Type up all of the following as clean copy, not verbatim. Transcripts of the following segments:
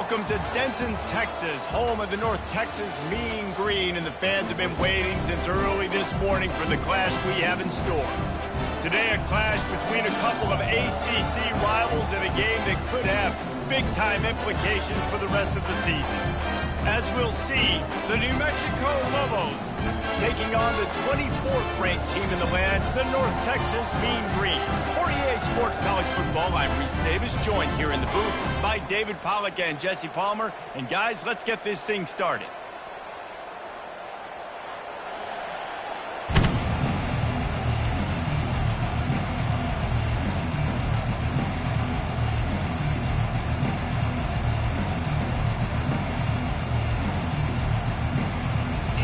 Welcome to Denton, Texas, home of the North Texas Mean Green, and the fans have been waiting since early this morning for the clash we have in store. Today, a clash between a couple of ACC rivals in a game that could have big-time implications for the rest of the season. As we'll see, the New Mexico Lobos taking on the 24th ranked team in the land, the North Texas Mean Green. For EA Sports College Football, I'm Reese Davis, joined here in the booth by David Pollack and Jesse Palmer. And guys, let's get this thing started.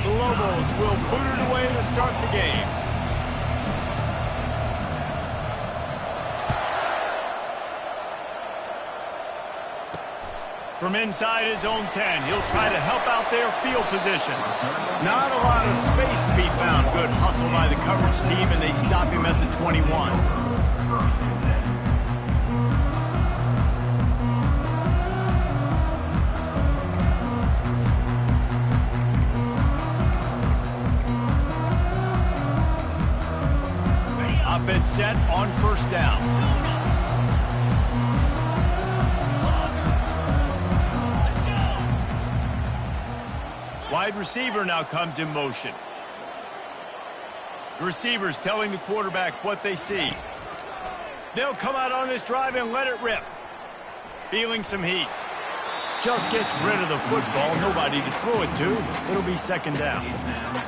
Lobos will boot it away to start the game. From inside his own 10, he'll try to help out their field position. Not a lot of space to be found. Good hustle by the coverage team, and they stop him at the 21. Offense set on first down. Wide receiver now comes in motion. The receiver's telling the quarterback what they see. They'll come out on this drive and let it rip. Feeling some heat. Just gets rid of the football. Nobody to throw it to. It'll be second down.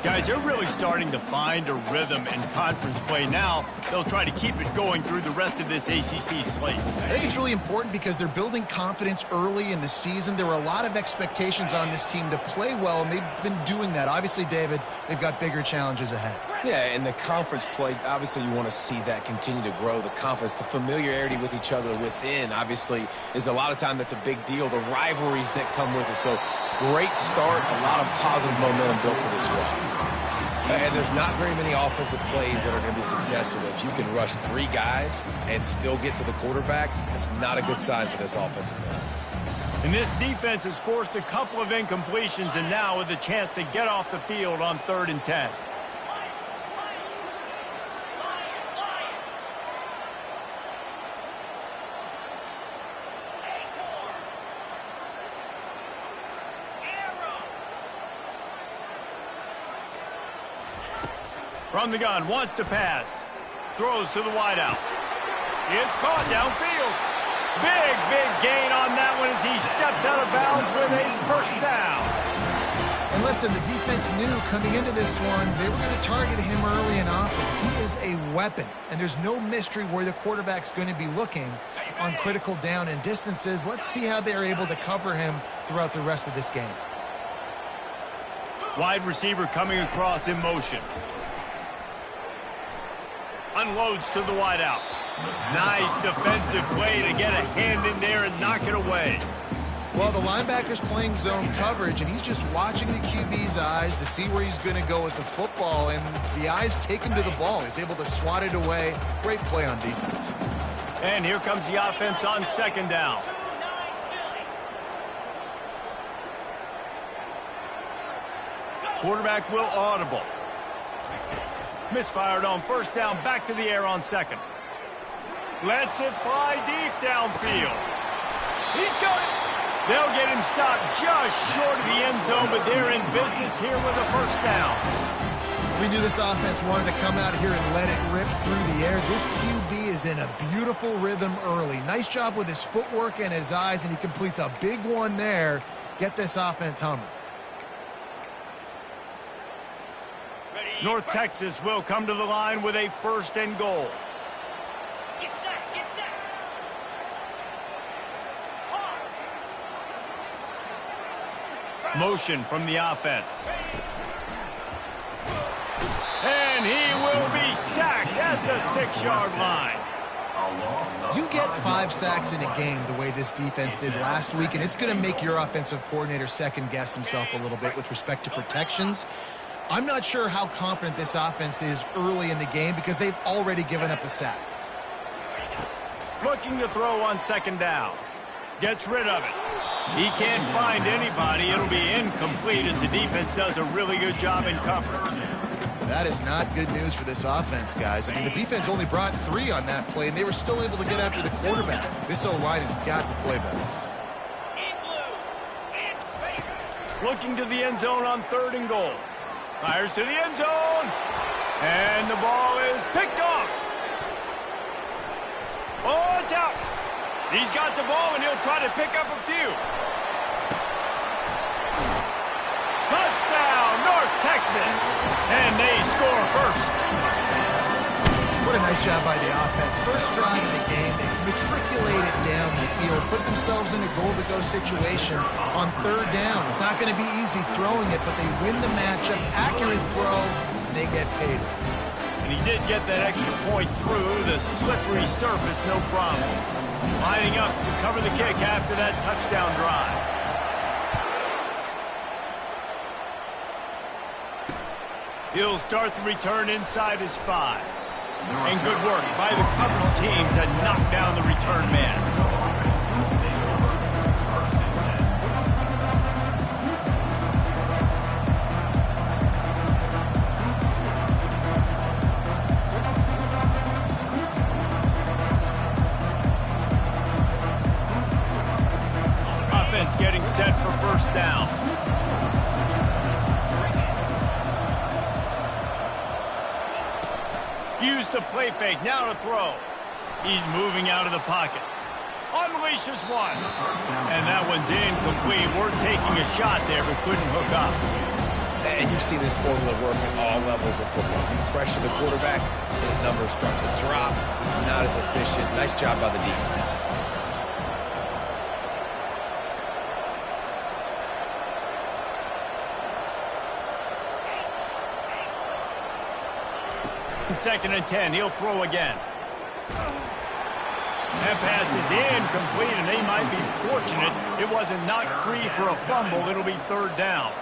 Guys, they're really starting to find a rhythm in conference play now. They'll try to keep it going through the rest of this ACC slate. I think it's really important because they're building confidence early in the season. There were a lot of expectations on this team to play well, and they've been doing that. Obviously, David, they've got bigger challenges ahead. Yeah, and the conference play, obviously you want to see that continue to grow. The confidence, the familiarity with each other within, obviously, is a lot of time that's a big deal. The rivalries that come with it. So, great start, a lot of positive momentum built for this squad. And there's not very many offensive plays that are going to be successful. If you can rush 3 guys and still get to the quarterback, that's not a good sign for this offensive line. And this defense has forced a couple of incompletions, and now with a chance to get off the field on 3rd and 10. From the gun, wants to pass. Throws to the wideout. It's caught downfield. Big gain on that one as he steps out of bounds with a first down. And listen, the defense knew coming into this one, they were going to target him early and often. He is a weapon, and there's no mystery where the quarterback's going to be looking on critical down and distances. Let's see how they're able to cover him throughout the rest of this game. Wide receiver coming across in motion. Unloads to the wideout. Nice defensive play to get a hand in there and knock it away. Well, the linebacker's playing zone coverage, and he's just watching the QB's eyes to see where he's going to go with the football, and the eyes take him to the ball. He's able to swat it away. Great play on defense. And here comes the offense on second down. Quarterback will audible. Misfired on first down, back to the air on second. Lets it fly deep downfield. He's got it. They'll get him stopped just short of the end zone, but they're in business here with a first down. We knew this offense wanted to come out here and let it rip through the air. This QB is in a beautiful rhythm early. Nice job with his footwork and his eyes, and he completes a big one there. Get this offense humming. North Texas will come to the line with a 1st and goal. Get set, get set. Motion from the offense. And he will be sacked at the 6-yard line. You get 5 sacks in a game the way this defense did last week, and it's going to make your offensive coordinator second-guess himself a little bit with respect to protections. I'm not sure how confident this offense is early in the game because they've already given up a sack. Looking to throw on second down. Gets rid of it. He can't find anybody. It'll be incomplete as the defense does a really good job in coverage. That is not good news for this offense, guys. I mean, the defense only brought 3 on that play, and they were still able to get after the quarterback. This O-line has got to play better. Looking to the end zone on 3rd and goal. Fires to the end zone. And the ball is picked off. Oh, it's out. He's got the ball, and he'll try to pick up a few. Touchdown, North Texas. And they score first. What a nice job by the offense. First drive of the game, they matriculate it down the field, put themselves in a goal-to-go situation on 3rd down. It's not going to be easy throwing it, but they win the matchup. Accurate throw, and they get paid. And he did get that extra point through the slippery surface, no problem. Lining up to cover the kick after that touchdown drive. He'll start the return inside his 5. And good work by the coverage team to knock down the return man. Offense getting set for first down. Use the play fake, now to throw. He's moving out of the pocket. Unleashes one. And that one's incomplete. We're taking a shot there, but couldn't hook up. And you see this formula work at all levels of football. You pressure the quarterback, his numbers start to drop. He's not as efficient. Nice job by the defense. Second and 10, he'll throw again. That pass is incomplete, and they might be fortunate it wasn't knocked free for a fumble. It'll be 3rd down.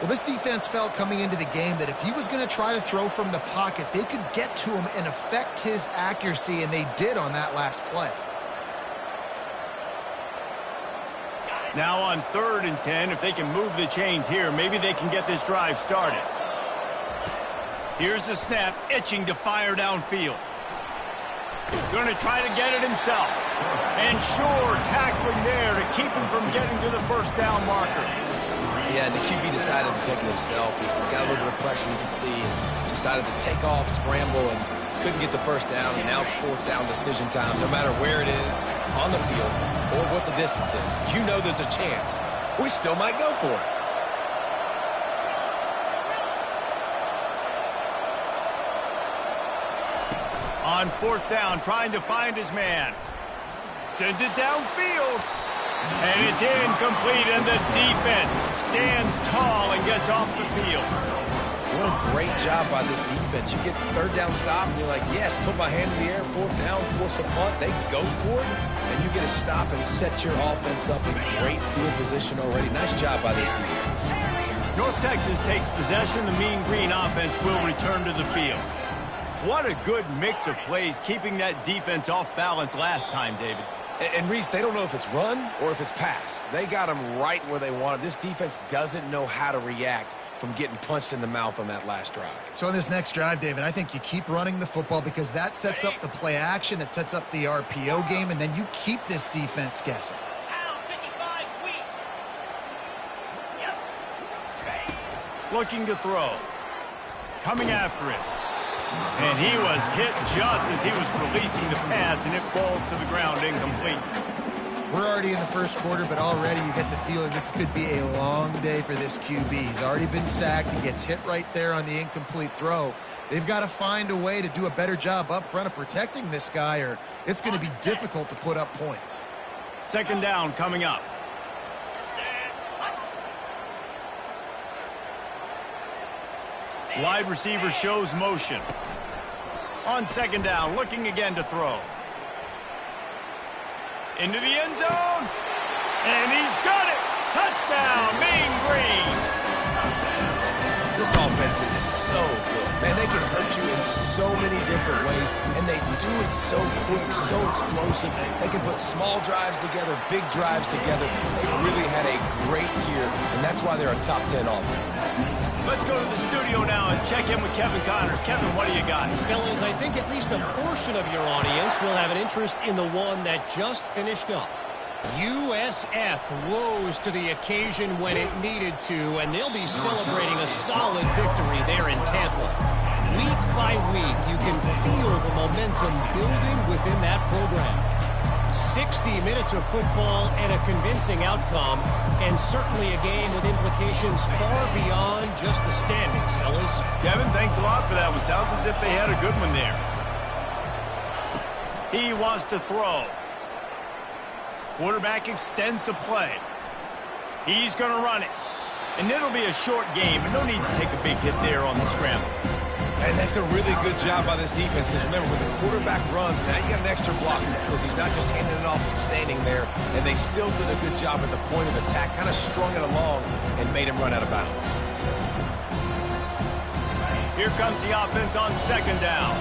Well, this defense felt coming into the game that if he was going to try to throw from the pocket, they could get to him and affect his accuracy, and they did on that last play. Now on 3rd and 10, if they can move the chains here, maybe they can get this drive started. Here's the snap, itching to fire downfield. Going to try to get it himself. And sure, tackling there to keep him from getting to the first down marker. Yeah, the QB decided to take it himself. He got a little bit of pressure, you can see. Decided to take off, scramble, and couldn't get the first down. And now it's 4th down decision time. No matter where it is, on the field, or what the distance is, you know there's a chance. We still might go for it. On 4th down, trying to find his man. Sends it downfield. And it's incomplete, and the defense stands tall and gets off the field. What a great job by this defense. You get 3rd down stop, and you're like, yes, put my hand in the air, 4th down, force a punt. They go for it, and you get a stop and set your offense up in great field position already. Nice job by this defense. North Texas takes possession. The Mean Green offense will return to the field. What a good mix of plays, keeping that defense off balance last time, David. And Reese, they don't know if it's run or if it's pass. They got them right where they want it. This defense doesn't know how to react from getting punched in the mouth on that last drive. So on this next drive, David, I think you keep running the football because that sets up the play action, it sets up the RPO game, and then you keep this defense guessing. Looking to throw. Coming after it. And he was hit just as he was releasing the pass, and it falls to the ground incomplete. We're already in the first quarter, but already you get the feeling this could be a long day for this QB. He's already been sacked. He gets hit right there on the incomplete throw. They've got to find a way to do a better job up front of protecting this guy, or it's going to be difficult to put up points. 2nd down coming up. Wide receiver shows motion. On 2nd down, looking again to throw. Into the end zone. And he's got it. Touchdown, Mean Green. This This offense is so good. Man, they can hurt you in so many different ways, and they do it so quick, so explosive. They can put small drives together, big drives together. They really had a great year, and that's why they're a top 10 offense. Let's go to the studio now and check in with Kevin Connors. Kevin, what do you got? Fellas, I think at least a portion of your audience will have an interest in the one that just finished up. USF rose to the occasion when it needed to, and they'll be celebrating a solid victory there in Tampa. Week by week, you can feel the momentum building within that program. 60 minutes of football and a convincing outcome, and certainly a game with implications far beyond just the standings, fellas. Kevin, thanks a lot for that one. Sounds as if they had a good one there. He wants to throw. Quarterback extends the play. He's going to run it. And it'll be a short game, but no need to take a big hit there on the scramble. And that's a really good job by this defense, because remember, when the quarterback runs, now you got an extra blocker, because he's not just handing it off and standing there, and they still did a good job at the point of attack, kind of strung it along and made him run out of bounds. Here comes the offense on second down.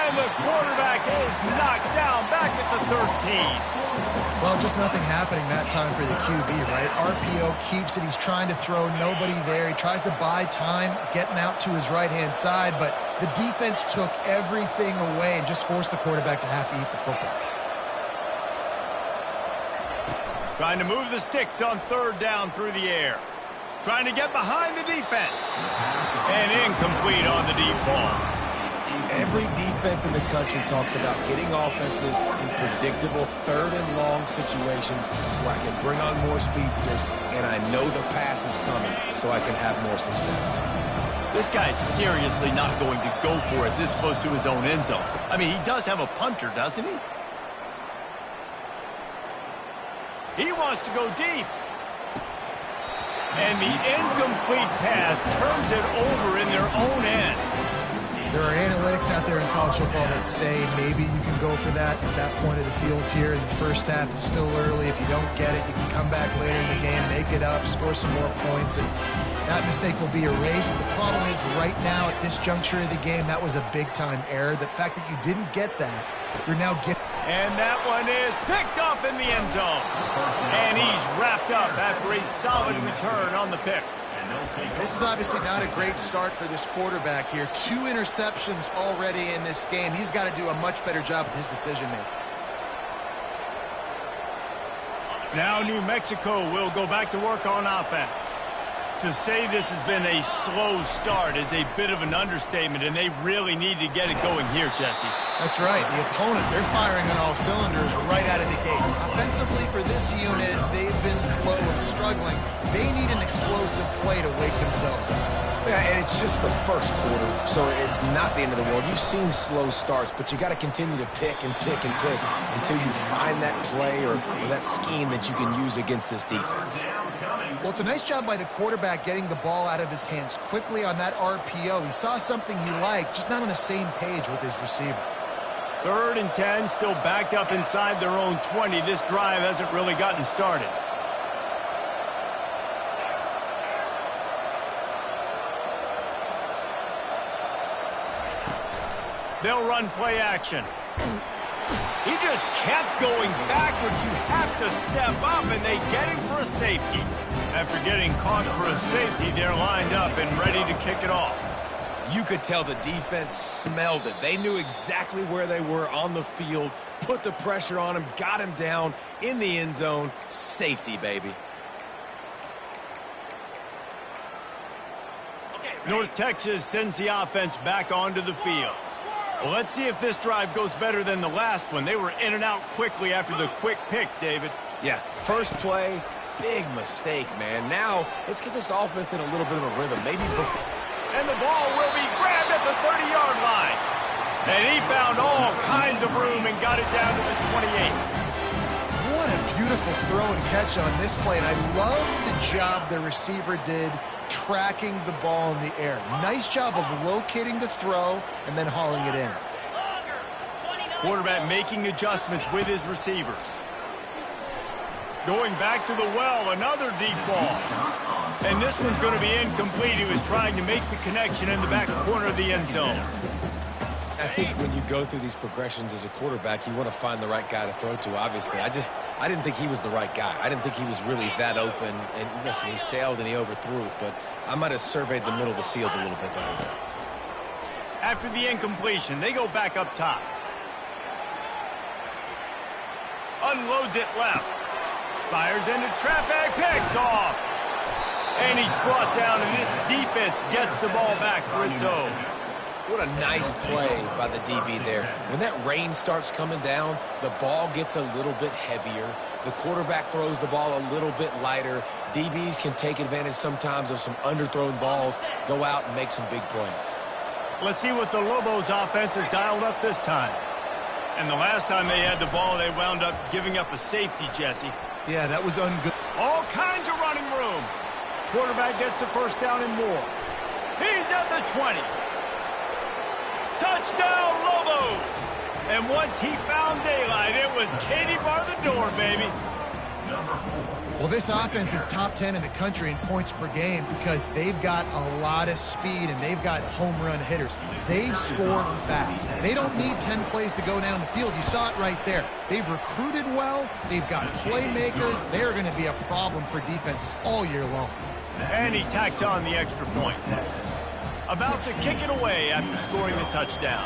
And the quarterback is knocked down back at the 13. Well, just nothing happening that time for the QB, right? RPO keeps it. He's trying to throw. Nobody there. He tries to buy time, getting out to his right-hand side, but the defense took everything away and just forced the quarterback to have to eat the football. Trying to move the sticks on third down through the air. Trying to get behind the defense. And incomplete on the deep ball. Every defense in the country talks about getting offenses in predictable third and long situations where I can bring on more speedsters and I know the pass is coming so I can have more success. This guy is seriously not going to go for it this close to his own end zone. I mean, he does have a punter, doesn't he? He wants to go deep. And the incomplete pass turns it over in their own end. There are analytics out there in college football that say maybe you can go for that at that point of the field here in the first half. It's still early. If you don't get it, you can come back later in the game, make it up, score some more points, and that mistake will be erased. The problem is right now at this juncture of the game, that was a big-time error. The fact that you didn't get that, you're now getting... And that one is picked off in the end zone. And he's wrapped up after a solid return on the pick. This is obviously not a great start for this quarterback here. 2 interceptions already in this game. He's got to do a much better job with his decision-making. Now New Mexico will go back to work on offense. To say this has been a slow start is a bit of an understatement, and they really need to get it going here, Jesse. That's right. The opponent, they're firing on all cylinders right out of the gate. Offensively for this unit, they've been slow and struggling. They need an explosive play to wake themselves up. Yeah, and it's just the first quarter, so it's not the end of the world. You've seen slow starts, but you got to continue to pick and pick and pick until you find that play or that scheme that you can use against this defense. Well, it's a nice job by the quarterback getting the ball out of his hands quickly on that RPO. He saw something he liked, just not on the same page with his receiver. 3rd and 10, still backed up inside their own 20. This drive hasn't really gotten started. They'll run play action. He just kept going backwards. You have to step up, and they get him for a safety. After getting caught for a safety, they're lined up and ready to kick it off. You could tell the defense smelled it. They knew exactly where they were on the field, put the pressure on him, got him down in the end zone. Safety, baby. North Texas sends the offense back onto the field. Well, let's see if this drive goes better than the last one. They were in and out quickly after the quick pick, David. Yeah, first play, big mistake, man. Now, let's get this offense in a little bit of a rhythm. Maybe before... And the ball will be grabbed at the 30-yard line. And he found all kinds of room and got it down to the 28. What a beautiful throw and catch on this play. And I love the job the receiver did tracking the ball in the air. Nice job of locating the throw and then hauling it in. Quarterback making adjustments with his receivers. Going back to the well, another deep ball. And this one's going to be incomplete. He was trying to make the connection in the back corner of the end zone. I think when you go through these progressions as a quarterback, you want to find the right guy to throw to, obviously. I didn't think he was the right guy. I didn't think he was really that open. And listen, he sailed and he overthrew it, but I might have surveyed the middle of the field a little bit better there. After the incompletion, they go back up top. Unloads it left. Fires into traffic, picked off. And he's brought down, and this defense gets the ball back for its own. What a nice play by the DB there. When that rain starts coming down, the ball gets a little bit heavier. The quarterback throws the ball a little bit lighter. DBs can take advantage sometimes of some underthrown balls, go out and make some big plays. Let's see what the Lobos offense has dialed up this time. And the last time they had the ball, they wound up giving up a safety, Jesse. Yeah, that was ungood. All kinds of running room. Quarterback gets the first down and more. He's at the 20. Touchdown, Lobos! And once he found daylight, it was Katie bar the door, baby. Well, this offense is top 10 in the country in points per game because they've got a lot of speed and they've got home run hitters. They score fast. They don't need 10 plays to go down the field. You saw it right there. They've recruited well. They've got playmakers. They're going to be a problem for defenses all year long. And he tacks on the extra point. About to kick it away after scoring the touchdown.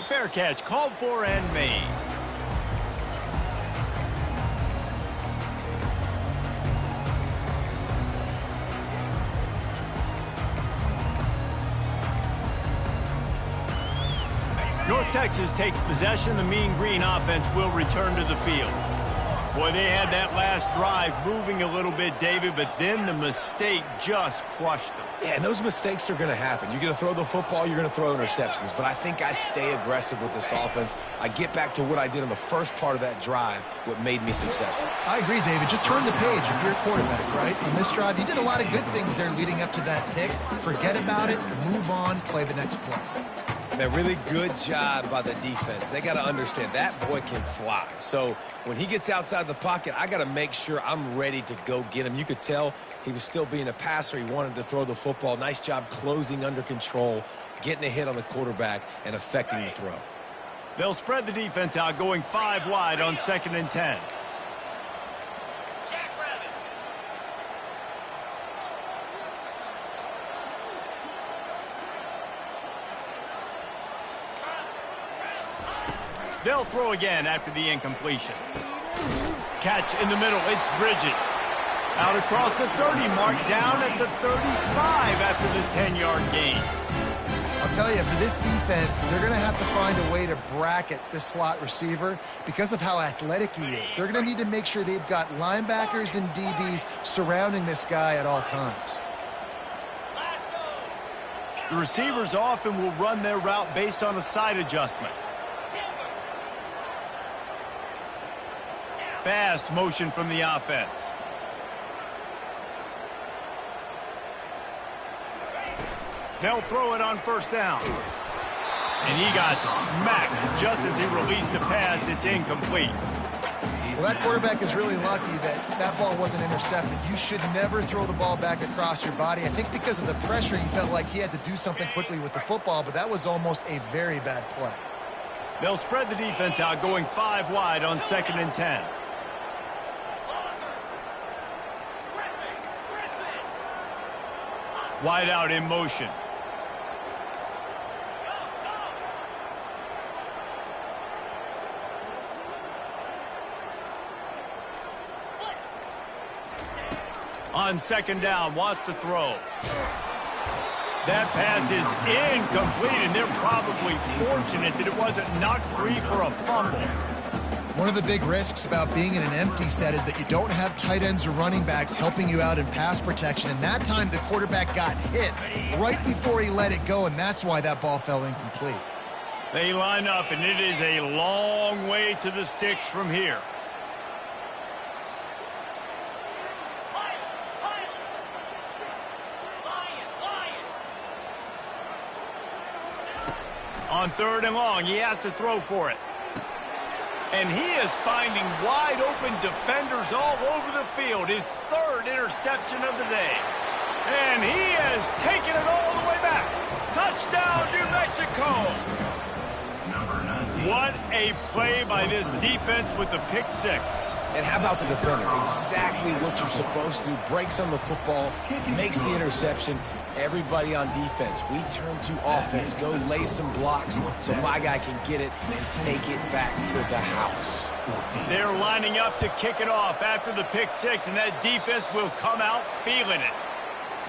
Fair catch called for and made. North Texas takes possession. The Mean Green offense will return to the field. Boy, they had that last drive moving a little bit, David, but then the mistake just crushed them. Yeah, and those mistakes are going to happen. You're going to throw the football, you're going to throw interceptions. But I think I stay aggressive with this offense. I get back to what I did in the first part of that drive, what made me successful. I agree, David. Just turn the page if you're a quarterback, right? On this drive, you did a lot of good things there leading up to that pick. Forget about it, move on, play the next play. A really good job by the defense. They got to understand that boy can fly. So when he gets outside the pocket, I got to make sure I'm ready to go get him. You could tell he was still being a passer. He wanted to throw the football. Nice job closing under control, getting a hit on the quarterback, and affecting the throw. They'll spread the defense out, going 5 wide on 2nd and 10. They'll throw again after the incompletion. Catch in the middle. It's Bridges. Out across the 30 mark, down at the 35 after the 10-yard gain. I'll tell you, for this defense, they're going to have to find a way to bracket this slot receiver because of how athletic he is. They're going to need to make sure they've got linebackers and DBs surrounding this guy at all times. The receivers often will run their route based on a side adjustment. Fast motion from the offense. They'll throw it on first down. And he got smacked just as he released the pass. It's incomplete. Well, that quarterback is really lucky that that ball wasn't intercepted. You should never throw the ball back across your body. I think because of the pressure, he felt like he had to do something quickly with the football, but that was almost a very bad play. They'll spread the defense out, going 5 wide on 2nd and 10. Wide out in motion. On 2nd down, wants to throw. That pass is incomplete, and they're probably fortunate that it wasn't knocked free for a fumble. One of the big risks about being in an empty set is that you don't have tight ends or running backs helping you out in pass protection. And that time, the quarterback got hit right before he let it go, and that's why that ball fell incomplete. They line up, and it is a long way to the sticks from here. On 3rd and long, he has to throw for it. And he is finding wide open defenders all over the field. His 3rd interception of the day. And he has taken it all the way back. Touchdown, New Mexico! What a play by this defense with the pick 6. And how about the defender? Exactly what you're supposed to do. Breaks on the football, makes the interception. Everybody on defense, we turn to offense. Go lay some blocks so my guy can get it and take it back to the house. They're lining up to kick it off after the pick 6, and that defense will come out feeling it.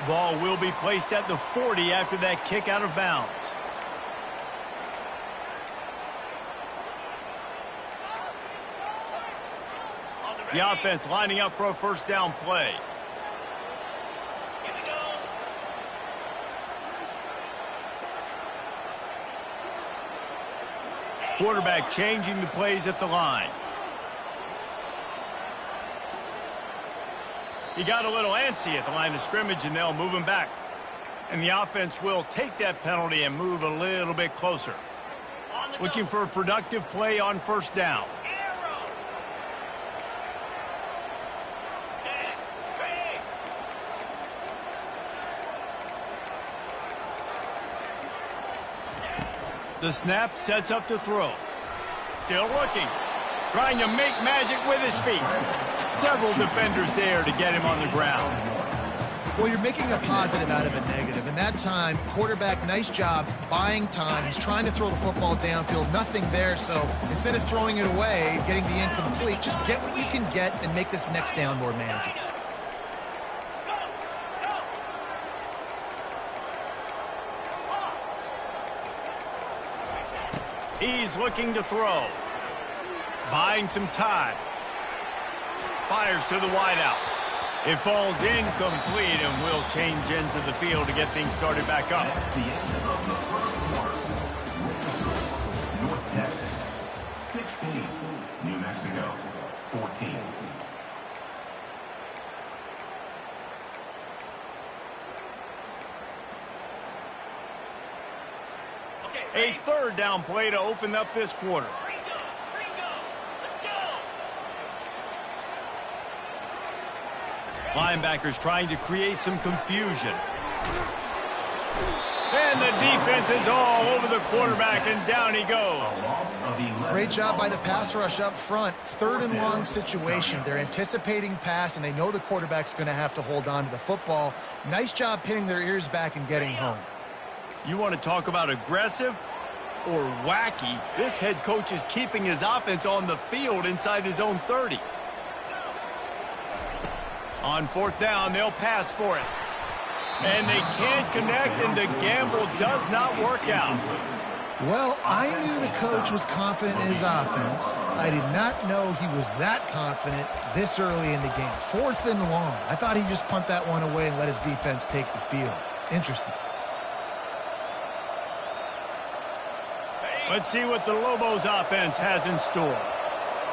Ball will be placed at the 40 after that kick out of bounds. The offense lining up for a first down play. Here we go. Quarterback changing the plays at the line. He got a little antsy at the line of scrimmage, and they'll move him back. And the offense will take that penalty and move a little bit closer. Looking for a productive play on first down. The snap sets up to throw. Still looking. Trying to make magic with his feet. Several defenders there to get him on the ground. Well, you're making a positive out of a negative. And that time, quarterback, nice job buying time. He's trying to throw the football downfield. Nothing there. So instead of throwing it away, getting the incomplete, just get what you can get and make this next down more manageable. He's looking to throw. Buying some time. Fires to the wideout. It falls incomplete and will change into the field to get things started back up. At the end of the first quarter, North Texas, 16. New Mexico, 14. A third down play to open up this quarter. Linebackers trying to create some confusion. And the defense is all over the quarterback, and down he goes. Great job by the pass rush up front. 3rd and long situation. They're anticipating pass, and they know the quarterback's going to have to hold on to the football. Nice job pinning their ears back and getting home. You want to talk about aggressive or wacky? This head coach is keeping his offense on the field inside his own 30. On 4th down, they'll pass for it. And they can't connect, and the gamble does not work out. Well, I knew the coach was confident in his offense. I did not know he was that confident this early in the game. 4th and long. I thought he'd just punt that one away and let his defense take the field. Interesting. Let's see what the Lobos offense has in store.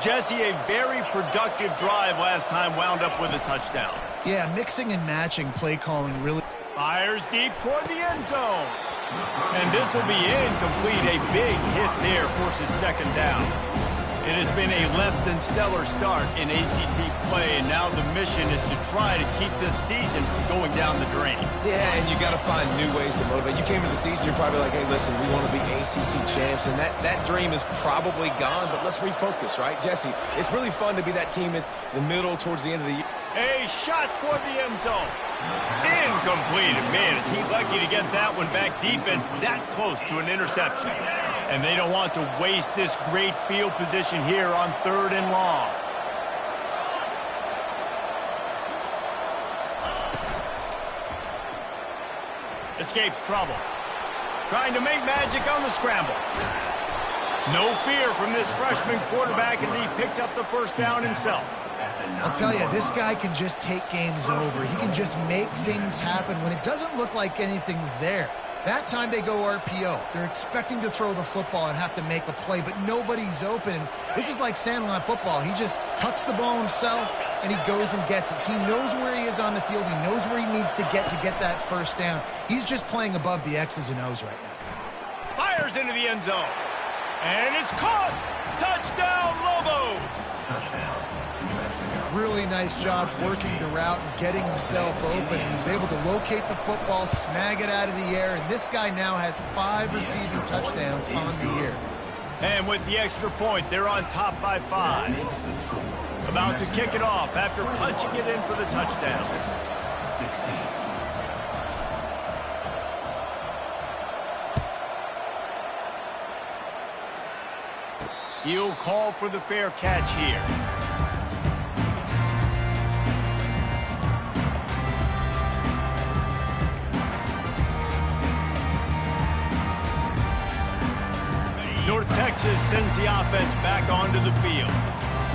Jesse, a very productive drive last time, wound up with a touchdown. Yeah, mixing and matching play calling really. Fires deep toward the end zone. And this will be incomplete. A big hit there forces 2nd down. It has been a less than stellar start in ACC play, and now the mission is to try to keep this season from going down the drain. Yeah, and you got to find new ways to motivate. You came to the season, you're probably like, hey, listen, we want to be ACC champs, and that dream is probably gone, but let's refocus, right? Jesse, it's really fun to be that team in the middle towards the end of the year. A shot toward the end zone. Incomplete. Man, is he lucky to get that one back. Defense that close to an interception. And they don't want to waste this great field position here on 3rd and long. Escapes trouble. Trying to make magic on the scramble. No fear from this freshman quarterback as he picks up the first down himself. I'll tell you, this guy can just take games over. He can just make things happen when it doesn't look like anything's there. That time they go RPO. They're expecting to throw the football and have to make a play, but nobody's open. This is like Sandlot football. He just tucks the ball himself, and he goes and gets it. He knows where he is on the field. He knows where he needs to get that first down. He's just playing above the X's and O's right now. fires into the end zone. And it's caught. Touchdown, Lobos. Touchdown, New Mexico. Really nice job working the route and getting himself open. He was able to locate the football, snag it out of the air, and this guy now has 5 receiving touchdowns on the year. And with the extra point, they're on top by 5. Makes the score. About to kick it off after punching it in for the touchdown. 16. He'll call for the fair catch here. North Texas sends the offense back onto the field.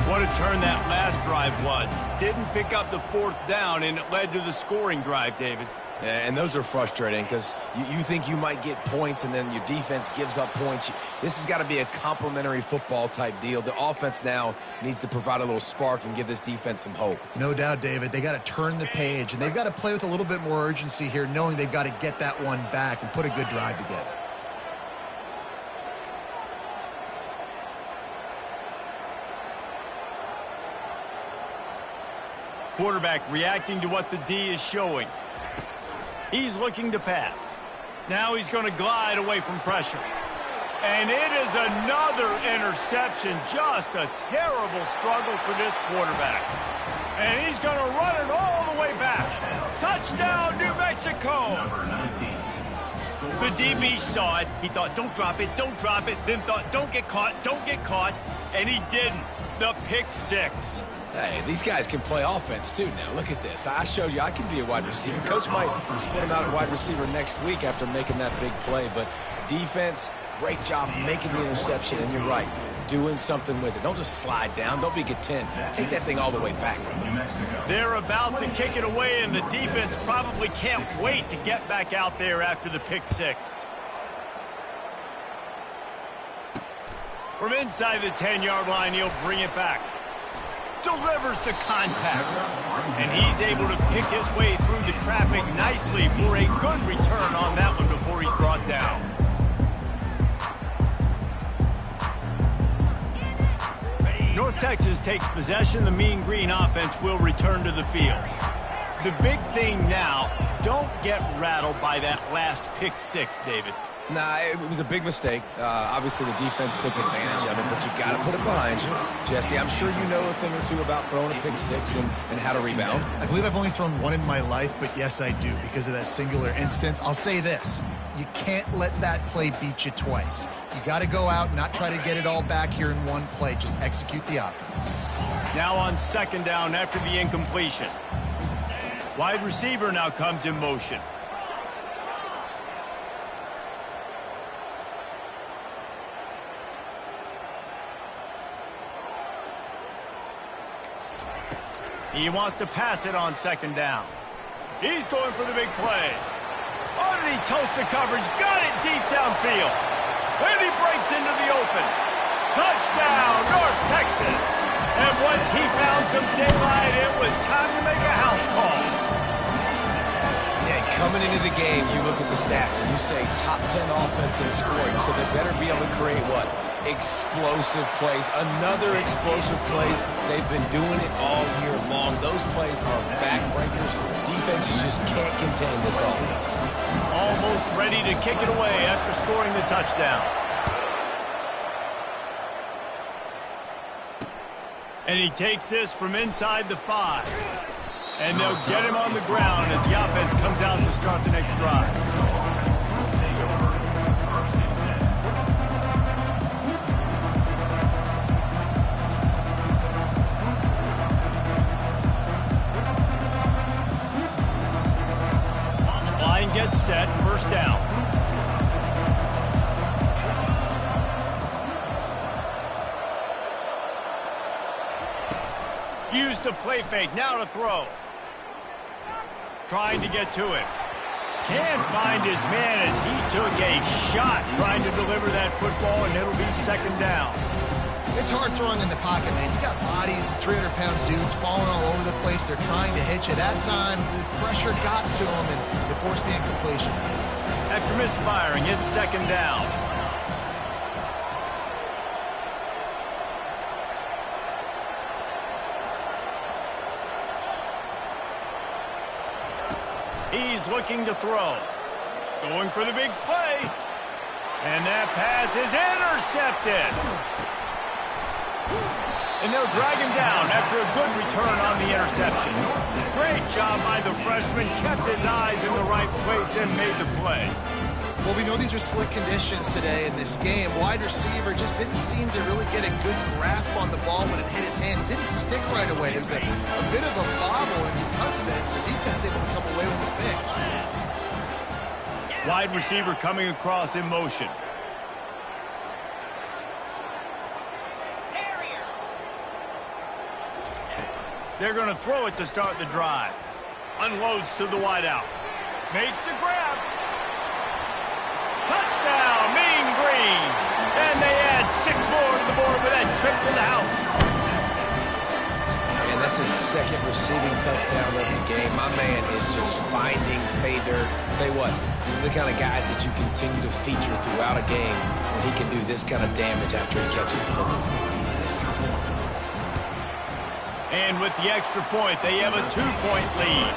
What a turn that last drive was. Didn't pick up the 4th down, and it led to the scoring drive, David. Yeah, and those are frustrating because you think you might get points and then your defense gives up points. This has got to be a complementary football type deal. The offense now needs to provide a little spark and give this defense some hope. No doubt, David. They got to turn the page, and they've got to play with a little bit more urgency here, knowing they've got to get that one back and put a good drive together. Quarterback reacting to what the D is showing. He's looking to pass. Now he's going to glide away from pressure. And it is another interception. Just a terrible struggle for this quarterback. And he's going to run it all the way back. Touchdown, New Mexico! Number 19. The DB saw it. He thought, don't drop it, don't drop it. Then thought, don't get caught, don't get caught. And he didn't. The pick 6. Hey, these guys can play offense, too, now. Look at this. I showed you I can be a wide receiver. Coach might split him out at wide receiver next week after making that big play. But defense, great job making the interception. And you're right, doing something with it. Don't just slide down. Don't be content. Take that thing all the way back. New Mexico. They're about to kick it away, and the defense probably can't wait to get back out there after the pick 6. From inside the 10-yard line, he'll bring it back. Delivers to contact. And he's able to pick his way through the traffic nicely for a good return on that one before he's brought down. North Texas takes possession. The Mean Green offense will return to the field. The big thing now, don't get rattled by that last pick 6, David. Nah, it was a big mistake. Obviously, the defense took advantage of it, but you got to put it behind you. Jesse, I'm sure you know a thing or two about throwing a pick 6 and how to rebound. I believe I've only thrown one in my life, but yes, I do because of that singular instance. I'll say this. You can't let that play beat you twice. You got to go out and not try to get it all back here in one play. Just execute the offense. Now on 2nd down after the incompletion. Wide receiver now comes in motion. He wants to pass it on 2nd down. He's going for the big play. Underneath toasted coverage, got it deep downfield. And he breaks into the open. Touchdown, North Texas. And once he found some daylight, it was time to make a house call. Yeah, coming into the game, you look at the stats and you say top 10 offense in scoring, so they better be able to create what? Explosive plays. Another explosive plays. They've been doing it all year long. Those plays are backbreakers. Defenses just can't contain this offense. Almost ready to kick it away after scoring the touchdown. And he takes this from inside the 5. And they'll get him on the ground as the offense comes out to start the next drive. Line gets set, 1st down. Use the play fake, now to throw. Trying to get to it. Can't find his man as he took a shot trying to deliver that football, and it'll be 2nd down. It's hard throwing in the pocket, man. You got bodies, 300-pound dudes falling all over the place. They're trying to hit you. That time, the pressure got to him, and they forced the incompletion. After misfiring, it's 2nd down. He's looking to throw. Going for the big play. And that pass is intercepted. And they'll drag him down after a good return on the interception. Great job by the freshman. Kept his eyes in the right place and made the play. Well, we know these are slick conditions today in this game. Wide receiver just didn't seem to really get a good grasp on the ball when it hit his hands. Didn't stick right away. There was a bit of a bobble, and because of it, the defense able to come away with the pick. Wide receiver coming across in motion. They're going to throw it to start the drive. Unloads to the wideout. Makes the grab. Touchdown, Mean Green. And they add 6 more to the board with that trip to the house. And that's his second receiving touchdown of the game. My man is just finding pay dirt. Tell you what, these are the kind of guys that you continue to feature throughout a game when he can do this kind of damage after he catches the football. And with the extra point, they have a 2-point lead.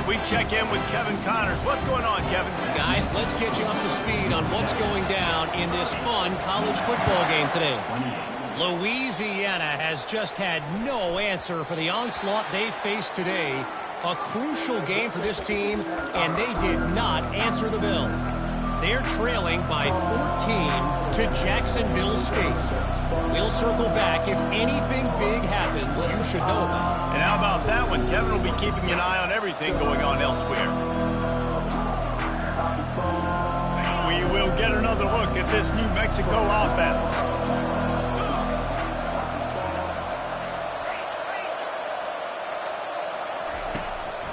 We check in with Kevin Connors. What's going on, Kevin? Guys, let's get you up to speed on what's going down in this fun college football game today. Louisiana has just had no answer for the onslaught they faced today. A crucial game for this team, and they did not answer the bell. They're trailing by 14 to Jacksonville State. We'll circle back if anything big happens you should know about. And how about that one? Kevin will be keeping an eye on everything going on elsewhere. We will get another look at this New Mexico offense.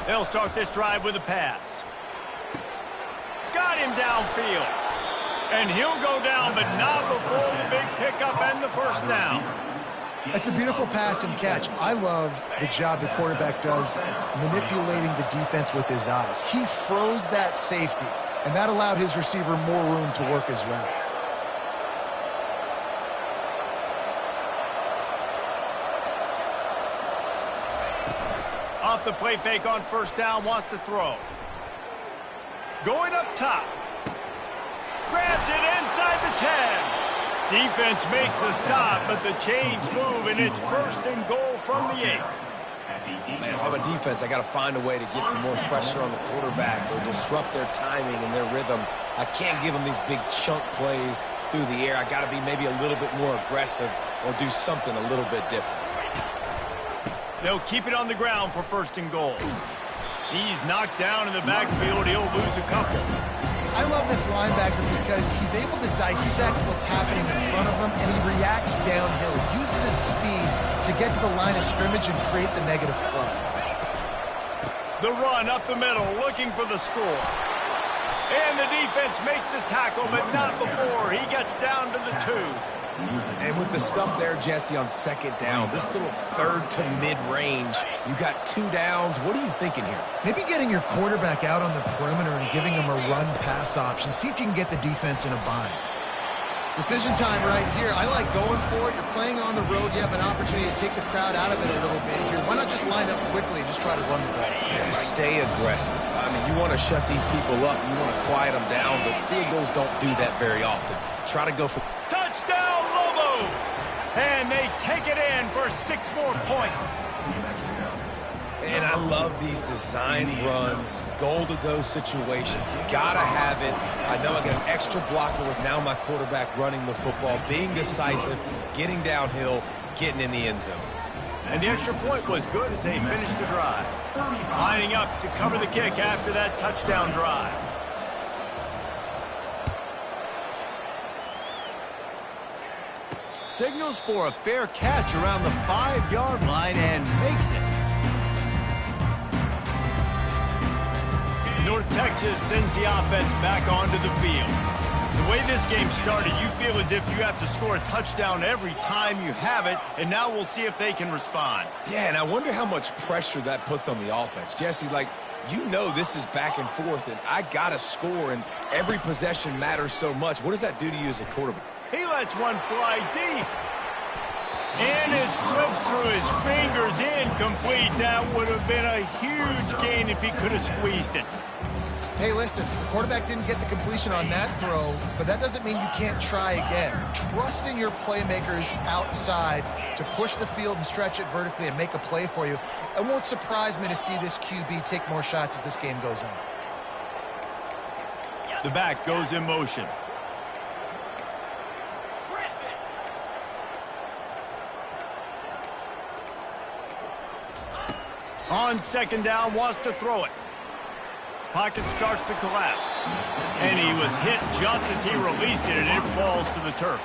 They'll start this drive with a pass. Got him downfield. And he'll go down, but not before the big pickup and the first down. It's a beautiful pass and catch. I love the job the quarterback does manipulating the defense with his eyes. He froze that safety, and that allowed his receiver more room to work his route. Off the play fake on first down, wants to throw. Going up top. Grabs it inside the 10. Defense makes a stop, but the chains move, and it's 1st and goal from the 8. Man, if I'm a defense, I got to find a way to get some more pressure on the quarterback or disrupt their timing and their rhythm. I can't give them these big chunk plays through the air. I got to be maybe a little bit more aggressive or do something a little bit different. They'll keep it on the ground for 1st and goal. He's knocked down in the backfield. He'll lose a couple. I love this linebacker because he's able to dissect what's happening in front of him, and he reacts downhill, uses his speed to get to the line of scrimmage and create the negative play. The run up the middle, looking for the score. And the defense makes the tackle, but not before he gets down to the 2. And with the stuff there, Jesse, on 2nd down, this little 3rd to mid-range, you got 2 downs. What are you thinking here? Maybe getting your quarterback out on the perimeter and giving him a run-pass option. See if you can get the defense in a bind. Decision time right here. I like going for it. You're playing on the road. You have an opportunity to take the crowd out of it a little bit here. Why not just line up quickly and just try to run the ball? Yeah, stay aggressive. I mean, you want to shut these people up. You want to quiet them down, but field goals don't do that very often. Try to go for... Touchdown, Lobos! And they take it in for 6 more points. And I love these design runs, goal-to-go situations. Gotta have it. I know I got an extra blocker with now my quarterback running the football, being decisive, getting downhill, getting in the end zone. And the extra point was good as they finished the drive. Lining up to cover the kick after that touchdown drive. Signals for a fair catch around the 5-yard line and makes it. North Texas sends the offense back onto the field. The way this game started, you feel as if you have to score a touchdown every time you have it, and now we'll see if they can respond. Yeah, and I wonder how much pressure that puts on the offense. Jesse, like, you know this is back and forth, and I got to score, and every possession matters so much. What does that do to you as a quarterback? He lets one fly deep. And it slips through his fingers, incomplete. That would have been a huge gain if he could have squeezed it. Hey, listen, the quarterback didn't get the completion on that throw, but that doesn't mean you can't try again. Trust in your playmakers outside to push the field and stretch it vertically and make a play for you. It won't surprise me to see this QB take more shots as this game goes on. The back goes in motion. On second down, wants to throw it. Pocket starts to collapse. And he was hit just as he released it, and it falls to the turf.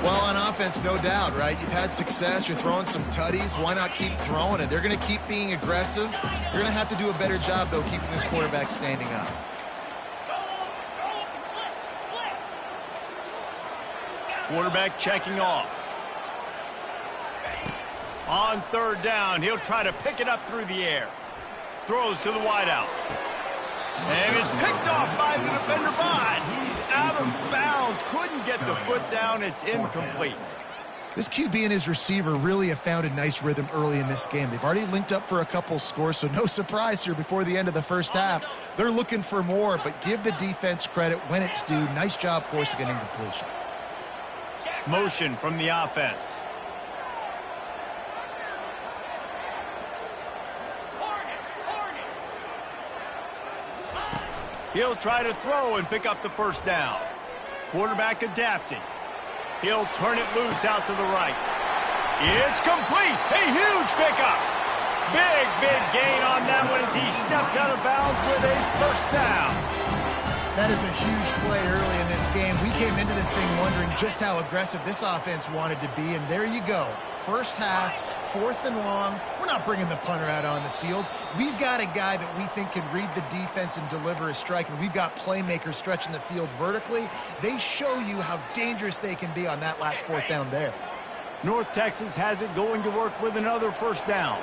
Well, on offense, no doubt, right? You've had success. You're throwing some tutties. Why not keep throwing it? They're going to keep being aggressive. You're going to have to do a better job, though, keeping this quarterback standing up. Quarterback checking off. On third down, he'll try to pick it up through the air. Throws to the wideout. And it's picked off by the defender, but he's out of bounds. Couldn't get the foot down. It's incomplete. This QB and his receiver really have found a nice rhythm early in this game. They've already linked up for a couple scores, so no surprise here before the end of the first half. They're looking for more, but give the defense credit when it's due. Nice job forcing an incompletion. Motion from the offense. He'll try to throw and pick up the first down. Quarterback adapting. He'll turn it loose out to the right. It's complete. A huge pickup. Big gain on that one as he steps out of bounds with a first down. That is a huge play early in this game. We came into this thing wondering just how aggressive this offense wanted to be, and there you go. First half, 4th and long. We're not bringing the punter out on the field. We've got a guy that we think can read the defense and deliver a strike, and we've got playmakers stretching the field vertically. They show you how dangerous they can be on that last 4th down there. North Texas has it going to work with another first down.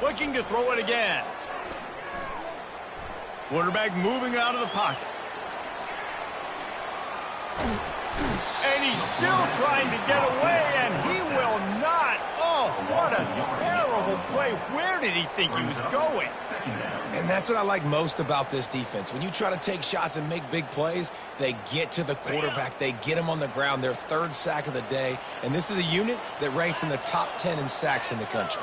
Looking to throw it again. Quarterback moving out of the pocket. And he's still trying to get away, and he will not. Oh, what a terrible play. Where did he think he was going? And that's what I like most about this defense. When you try to take shots and make big plays, they get to the quarterback. They get him on the ground. Their 3rd sack of the day. And this is a unit that ranks in the top 10 in sacks in the country.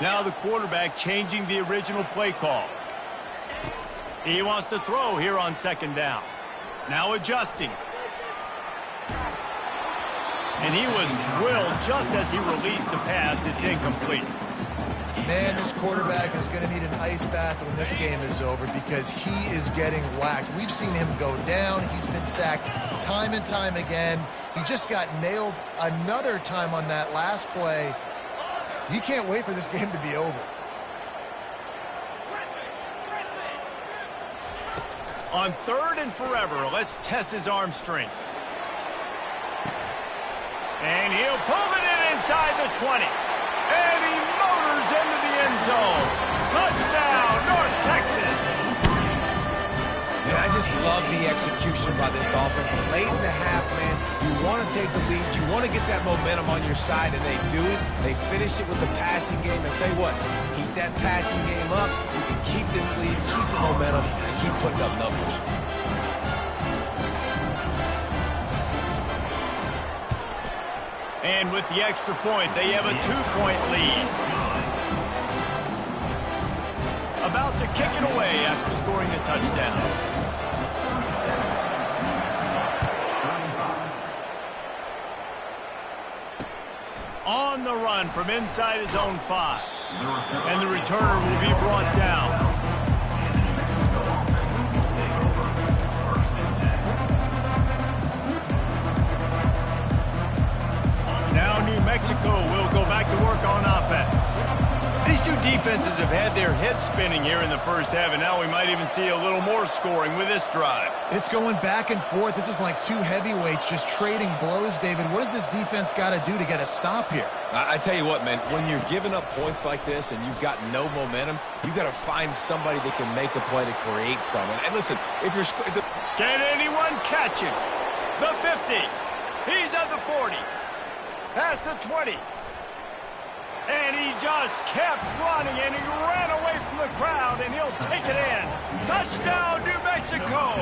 Now the quarterback changing the original play call. He wants to throw here on second down. Now adjusting. And he was drilled just as he released the pass. It's incomplete. Man, this quarterback is going to need an ice bath when this game is over because he is getting whacked. We've seen him go down. He's been sacked time and time again. He just got nailed another time on that last play. He can't wait for this game to be over. On 3rd and forever, let's test his arm strength. And he'll pull it in inside the 20. And he motors into the end zone. Touchdown, North Texas. Man, I just love the execution by this offense. Late in the half, man, you want to take the lead. You want to get that momentum on your side, and they do it. They finish it with the passing game. And tell you what, keep that passing game up. You can keep this lead, keep the momentum, and keep putting up numbers. And with the extra point, they have a 2-point lead. About to kick it away after scoring a touchdown. On the run from inside his own 5. And the returner will be brought down. Now New Mexico will go back to work on offense. These two defenses have had their heads spinning here in the first half, and now we might even see a little more scoring with this drive. It's going back and forth. This is like two heavyweights just trading blows, David. What does this defense got to do to get a stop here? I tell you what, man, when you're giving up points like this and you've got no momentum, you've got to find somebody that can make a play to create some. And listen, if you're Can anyone catch him? The 50. He's at the 40. Past the 20. And he just kept running, and he ran away from the crowd, and he'll take it in. Touchdown, New Mexico!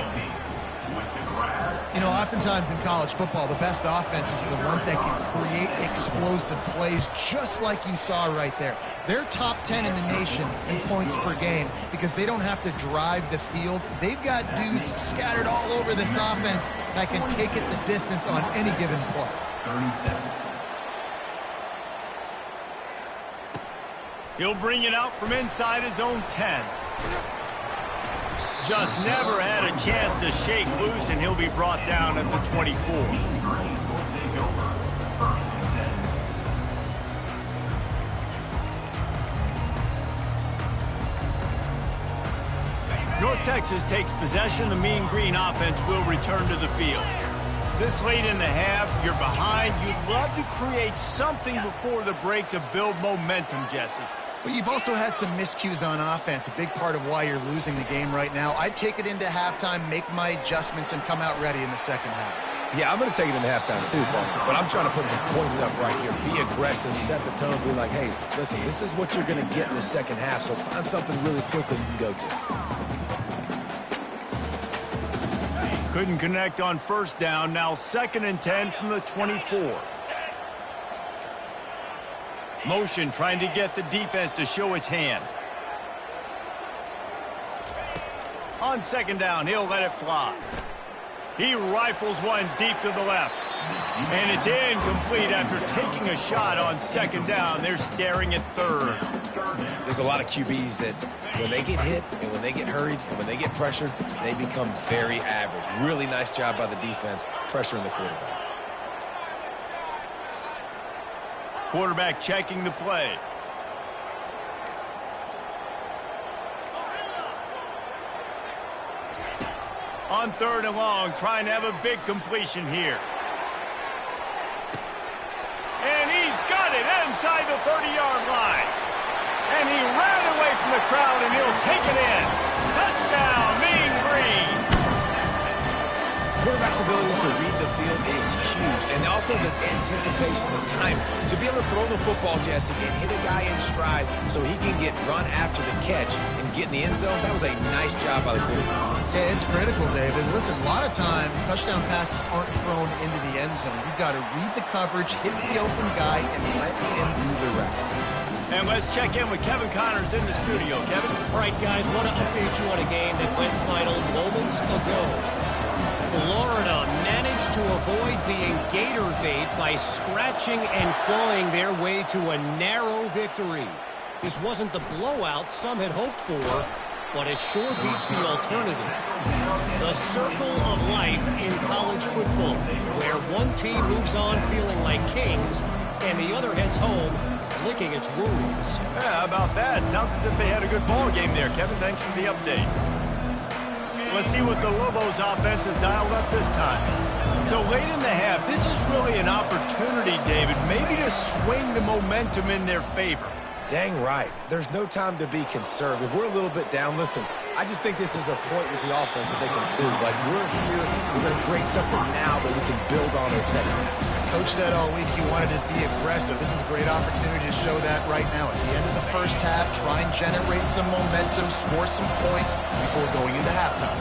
You know, oftentimes in college football, the best offenses are the ones that can create explosive plays, just like you saw right there. They're top 10 in the nation in points per game because they don't have to drive the field. They've got dudes scattered all over this offense that can take it the distance on any given play. 37. He'll bring it out from inside his own 10. Just never had a chance to shake loose, and he'll be brought down at the 24. North Texas takes possession. The Mean Green offense will return to the field. This late in the half, you're behind. You'd love to create something before the break to build momentum, Jesse. But you've also had some miscues on offense, a big part of why you're losing the game right now. I'd take it into halftime, make my adjustments, and come out ready in the second half. Yeah, I'm going to take it into halftime too, Paul. But I'm trying to put some points up right here. Be aggressive, set the tone, be like, hey, listen, this is what you're going to get in the second half, so find something really quickly you can go to. Couldn't connect on first down. Now 2nd and 10 from the 24. Motion trying to get the defense to show his hand. On 2nd down, he'll let it fly. He rifles one deep to the left. And it's incomplete after taking a shot on 2nd down. They're staring at 3rd. There's a lot of QBs that when they get hit and when they get hurried and when they get pressured, they become very average. Really nice job by the defense pressuring the quarterback. Quarterback checking the play. On 3rd and long, trying to have a big completion here. And he's got it inside the 30-yard line. And he ran away from the crowd, and he'll take it in. Touchdown, Mean Green. Quarterback's ability to read the field is huge. And also the anticipation, the time. To be able to throw the football, Jesse, and hit a guy in stride so he can get run after the catch and get in the end zone, that was a nice job by the quarterback. Yeah, it's critical, David. Listen, a lot of times, touchdown passes aren't thrown into the end zone. You've got to read the coverage, hit the open guy, and let him do the rest. And let's check in with Kevin Connors in the studio. Kevin? All right, guys, want to update you on a game that went final moments ago. Florida managed to avoid being Gator bait by scratching and clawing their way to a narrow victory. This wasn't the blowout some had hoped for, but it sure beats the alternative. The circle of life in college football, where one team moves on feeling like kings and the other heads home licking its wounds. Yeah, how about that? Sounds as if they had a good ball game there. Kevin, thanks for the update. Let's see what the Lobos offense has dialed up this time. So late in the half, this is really an opportunity, David, maybe to swing the momentum in their favor. Dang right. There's no time to be conservative. We're a little bit down. Listen, I just think this is a point with the offense that they can prove. Like, we're here, we're going to create something now that we can build on in the second half. Coach said all week he wanted to be aggressive. This is a great opportunity to show that right now. At the end of the first half, try and generate some momentum, score some points before going into halftime.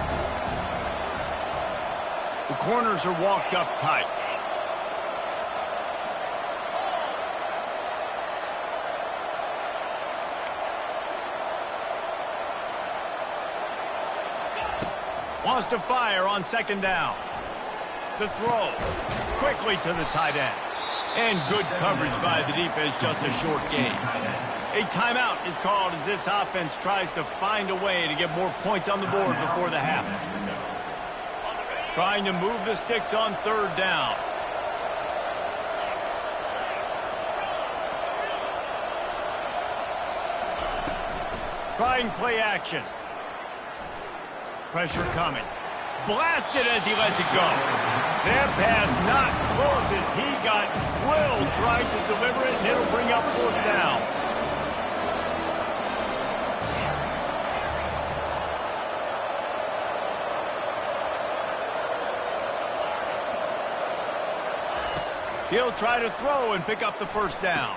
The corners are walked up tight. Wants to fire on 2nd down. The throw quickly to the tight end. And good coverage by the defense, just a short gain. A timeout is called as this offense tries to find a way to get more points on the board before the half. Trying to move the sticks on 3rd down. Trying play action. Pressure coming. Blasted as he lets it go. That pass not close as he got drilled trying to deliver it, and it'll bring up 4th down. He'll try to throw and pick up the first down.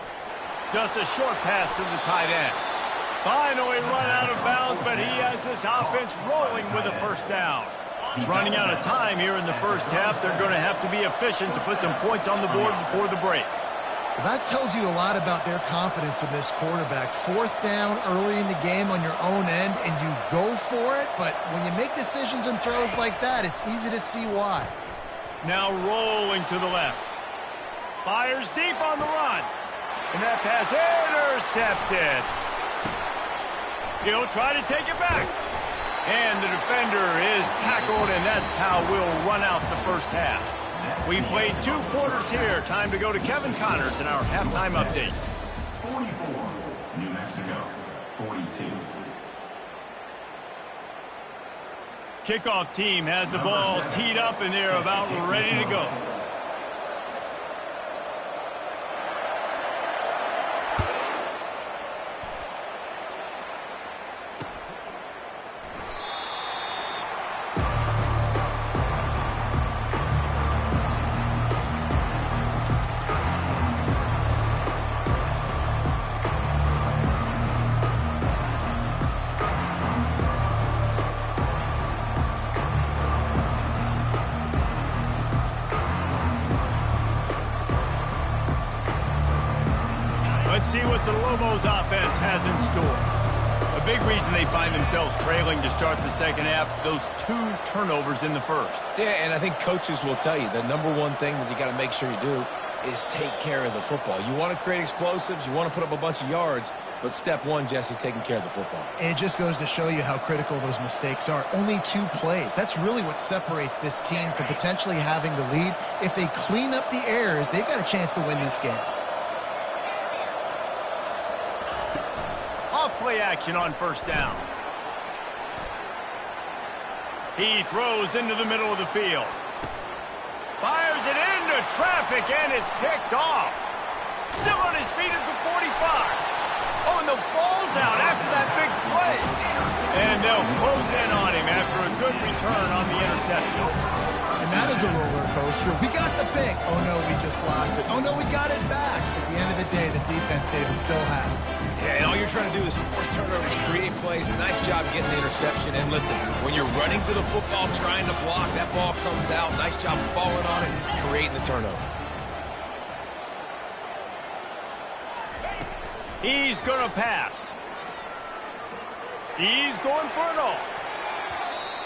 Just a short pass to the tight end. Finally run out of bounds, but he has this offense rolling with a first down. Running out of time here in the first half. They're going to have to be efficient to put some points on the board before the break. Well, that tells you a lot about their confidence in this quarterback. Fourth down early in the game on your own end, and you go for it. But when you make decisions and throws like that, it's easy to see why. Now rolling to the left. Fires deep on the run. And that pass intercepted. He'll try to take it back. And the defender is tackled, and that's how we'll run out the first half. We played 2 quarters here. Time to go to Kevin Connors in our halftime update. 44, New Mexico, 42. Kickoff team has the ball teed up, and they're about ready to go. Let's see what the Lobos offense has in store. A big reason they find themselves trailing to start the second half, those 2 turnovers in the first. Yeah, and I think coaches will tell you the number one thing that you got to make sure you do is take care of the football. You want to create explosives, you want to put up a bunch of yards, but step one, Jesse, taking care of the football. It just goes to show you how critical those mistakes are. Only 2 plays. That's really what separates this team from potentially having the lead. If they clean up the errors, they've got a chance to win this game. Play action on first down. He throws into the middle of the field. Fires it into traffic, and it's picked off. Still on his feet at the 45. Oh, and the ball's out after that big play. And they'll close in on him after a good return on the interception. And that is a roller coaster. We got the pick. Oh, no, we just lost it. Oh, no, we got it back. At the end of the day, the defense, David, still had it. Yeah, and all you're trying to do is force turnovers, create plays. Nice job getting the interception. And listen, when you're running to the football, trying to block, that ball comes out. Nice job falling on it, creating the turnover. He's going to pass. He's going for it all.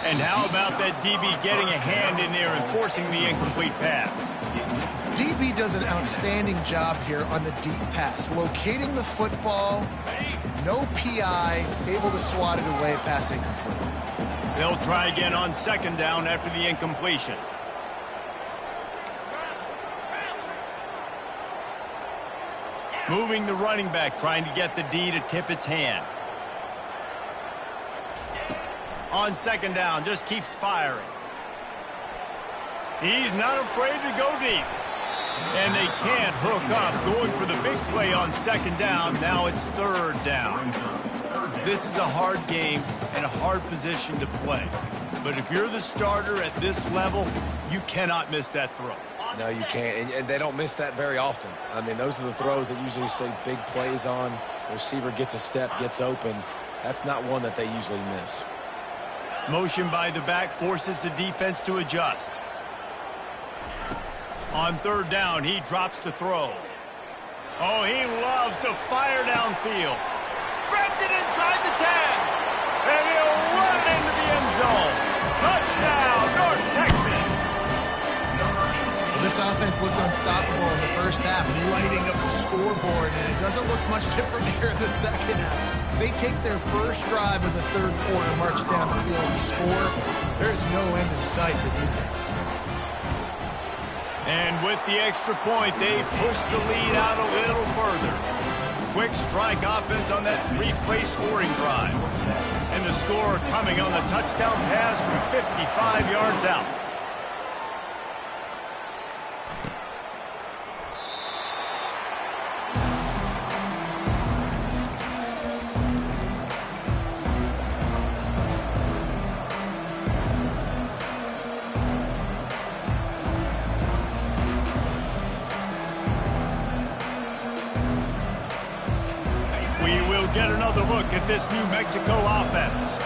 And how about that DB getting a hand in there and forcing the incomplete pass? DB does an outstanding job here on the deep pass, locating the football, no PI, able to swat it away, passing complete. They'll try again on second down after the incompletion. Moving the running back, trying to get the D to tip its hand. On second down, just keeps firing. He's not afraid to go deep. And they can't hook up, going for the big play on second down. Now it's third down. This is a hard game and a hard position to play. But if you're the starter at this level, you cannot miss that throw. No, you can't. And they don't miss that very often. I mean, those are the throws that usually say big plays on. The receiver gets a step, gets open. That's not one that they usually miss. Motion by the back forces the defense to adjust. On third down, he drops to throw. Oh, he loves to fire downfield. Grabs it inside the 10. And he'll run it into the end zone. Touchdown, North Texas. This offense looked unstoppable in the first half, lighting up the scoreboard, and it doesn't look much different here in the second half. They take their first drive of the third quarter, march down the field and score. There's no end in sight for these guys. And with the extra point, they push the lead out a little further. Quick strike offense on that 3-play scoring drive. And the score coming on the touchdown pass from 55 yards out. we'll get another look at this New Mexico offense.